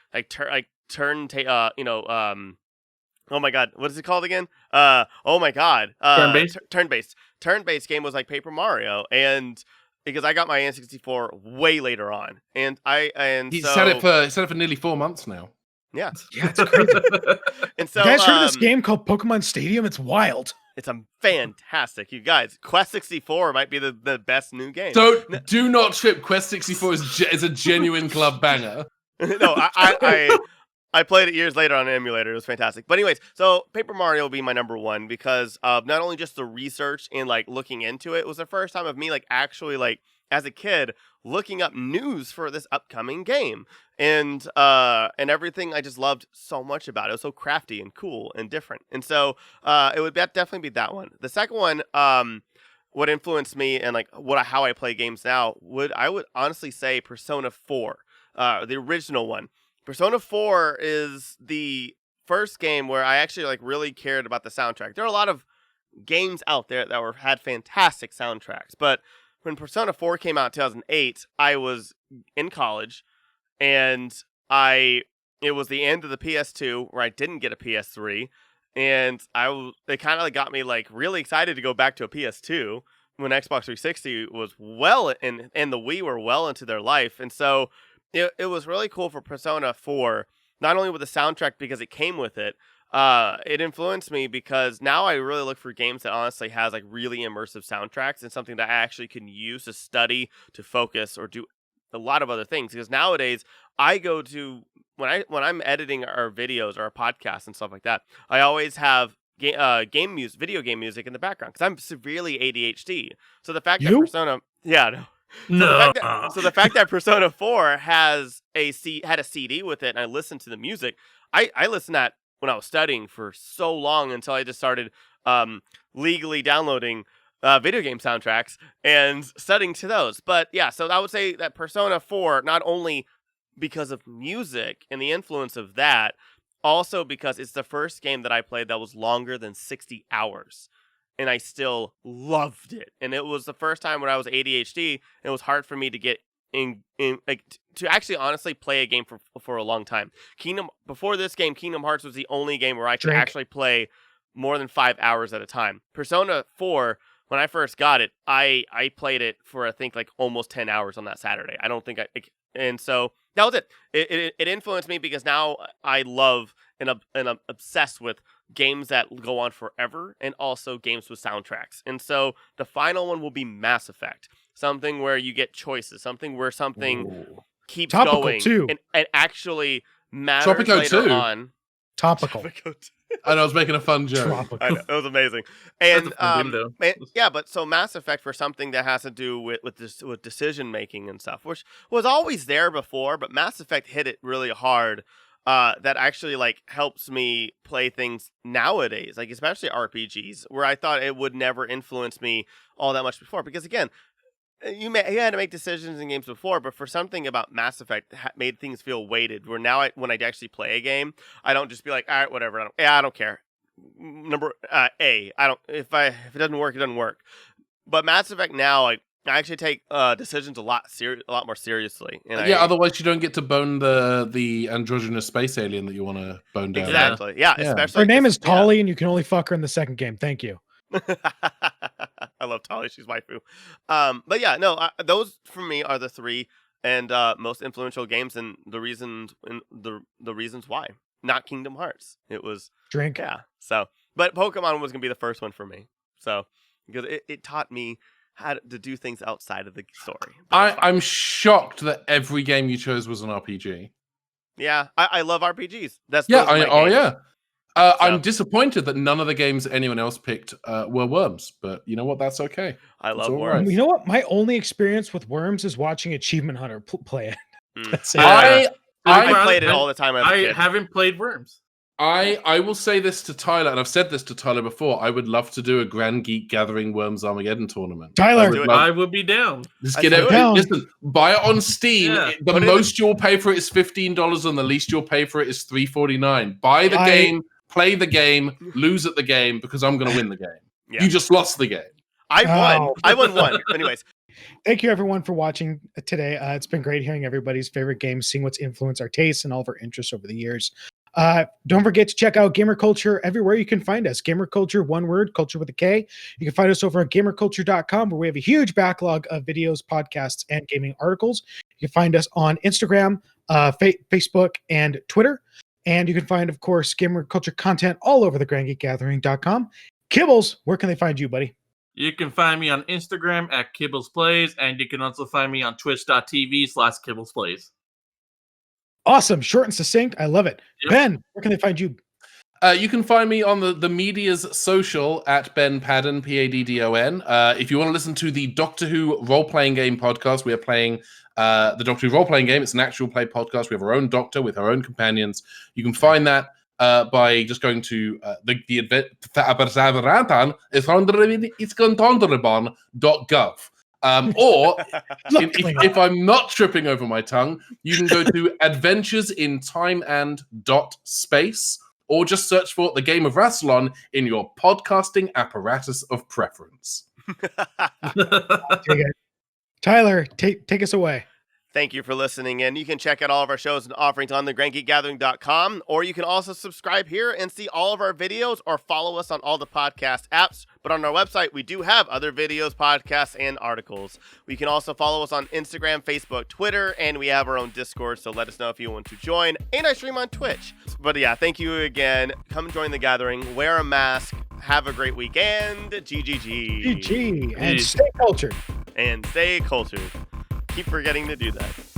Speaker 3: Oh my god, what is it called again? Oh my god.
Speaker 2: Turn-based?
Speaker 3: Turn-based. Turn-based game was like Paper Mario, and because I got my N64 way later on, and
Speaker 4: He's had it for nearly 4 months now.
Speaker 3: Yeah,
Speaker 1: it's crazy.
Speaker 3: And so
Speaker 1: You guys heard of this game called Pokemon Stadium? It's wild.
Speaker 3: It's a fantastic. You guys, Quest 64 might be the best new game.
Speaker 4: Do not trip. Quest 64 is a genuine club banger.
Speaker 3: No, I played it years later on an emulator. It was fantastic. But anyways, so Paper Mario will be my number one because of not only just the research and like looking into it. It was the first time of me like actually like as a kid looking up news for this upcoming game and everything. I just loved so much about it. It was so crafty and cool and different. And so it would definitely be that one. The second one, what influenced me and like how I play games now I would honestly say Persona 4, the original one. Persona 4 is the first game where I actually like really cared about the soundtrack. There are a lot of games out there that had fantastic soundtracks, but when Persona 4 came out in 2008, I was in college, and it was the end of the PS2 where I didn't get a PS3, and they kind of like got me like really excited to go back to a PS2 when Xbox 360 was and the Wii were well into their life, and so. It was really cool for Persona 4, not only with the soundtrack because it came with it, it influenced me because now I really look for games that honestly has like really immersive soundtracks and something that I actually can use to study, to focus, or do a lot of other things. Because nowadays I go to when I'm editing our videos or our podcasts and stuff like that, I always have video game music in the background because I'm severely ADHD. So the fact that Persona, So the fact that Persona 4 had a CD with it and I listened to the music, I listened to that when I was studying for so long until I just started legally downloading video game soundtracks and studying to those. But yeah, so I would say that Persona 4, not only because of music and the influence of that, also because it's the first game that I played that was longer than 60 hours. And I still loved it. And it was the first time when I was ADHD, it was hard for me to get to actually honestly play a game for a long time. Before this game, Kingdom Hearts was the only game where I could actually play more than 5 hours at a time. Persona 4, when I first got it, I played it for I think like almost 10 hours on that Saturday. I don't think and so that was it. It influenced me because now I love and I'm obsessed with games that go on forever and also games with soundtracks. And so the final one will be Mass Effect. Something where you get choices, something where something keeps
Speaker 1: Topical
Speaker 3: going
Speaker 1: too.
Speaker 3: And actually matters
Speaker 4: Tropico
Speaker 3: later
Speaker 4: too.
Speaker 3: on.
Speaker 1: Topical.
Speaker 4: I know, I was making a fun joke.
Speaker 1: Tropical.
Speaker 3: I know, it was amazing. And
Speaker 2: window.
Speaker 3: yeah, but so Mass Effect for something that has to do with decision making and stuff, which was always there before, but Mass Effect hit it really hard. That actually like helps me play things nowadays, like especially RPGs, where I thought it would never influence me all that much before. Because again, you had to make decisions in games before, but for something about Mass Effect made things feel weighted. Where now, when I actually play a game, I don't just be like, all right, whatever. I don't care. If it doesn't work, it doesn't work. But Mass Effect now, I actually take decisions a lot more seriously. And
Speaker 4: otherwise you don't get to bone the androgynous space alien that you want to bone down.
Speaker 3: Exactly. Yeah. Especially
Speaker 1: her name is Tali, and you can only fuck her in the second game. Thank you.
Speaker 3: I love Tali. She's waifu. But yeah, no, those for me are the three and most influential games, and the reasons why. Not Kingdom Hearts. It was
Speaker 1: Drink.
Speaker 3: Yeah. So, but Pokemon was gonna be the first one for me. So because it taught me how to do things outside of the story.
Speaker 4: I'm shocked that every game you chose was an RPG.
Speaker 3: Yeah, I love RPGs.
Speaker 4: I'm disappointed that none of the games that anyone else picked were Worms, but you know what? That's okay.
Speaker 3: I love Worms.
Speaker 1: Right. You know what? My only experience with Worms is watching Achievement Hunter play it. That's it.
Speaker 3: I played it all the time.
Speaker 2: I haven't played Worms.
Speaker 4: I will say this to Tyler, and I've said this to Tyler before. I would love to do a Grand Geek Gathering Worms Armageddon tournament.
Speaker 1: Tyler,
Speaker 2: I would be down.
Speaker 4: Just get it. Listen, buy it on Steam. Yeah. The most you'll pay for it is $15, and the least you'll pay for it is $3.49. Buy the game, play the game, lose at the game because I'm going to win the game. Yeah. You just lost the game.
Speaker 3: I won one. Anyways.
Speaker 1: Thank you, everyone, for watching today. It's been great hearing everybody's favorite games, seeing what's influenced our tastes and all of our interests over the years. Don't forget to check out GamerKulture everywhere you can find us. GamerKulture, one word, culture with a K. You can find us over at GamerKulture.com, where we have a huge backlog of videos, podcasts, and gaming articles. You can find us on Instagram, Facebook, and Twitter. And you can find, of course, GamerKulture content all over the GrandGeekGathering.com. Kibbles, where can they find you, buddy?
Speaker 2: You can find me on Instagram at Kibbles Plays, and you can also find me on twitch.tv/Kibbles Plays.
Speaker 1: Awesome. Short and succinct. I love it.
Speaker 2: Yep.
Speaker 1: Ben, where can they find you?
Speaker 4: You can find me on the media's social at Ben Paddon, Paddon. If you want to listen to the Doctor Who role-playing game podcast, we are playing the Doctor Who role-playing game. It's an actual play podcast. We have our own Doctor with our own companions. You can find that by just going to the event. Or if I'm not tripping over my tongue, you can go to Adventures in Time and .space, or just search for the Game of Rassilon in your podcasting apparatus of preference.
Speaker 1: Tyler, take us away.
Speaker 3: Thank you for listening, and you can check out all of our shows and offerings on thegrandgeekgathering.com, or you can also subscribe here and see all of our videos, or follow us on all the podcast apps. But on our website, we do have other videos, podcasts, and articles. We can also follow us on Instagram, Facebook, Twitter, and we have our own Discord, so let us know if you want to join. And I stream on Twitch. But yeah, thank you again. Come join the gathering, wear a mask, have a great weekend. GGG.
Speaker 1: GG. And stay cultured.
Speaker 3: And stay cultured. Keep forgetting to do that.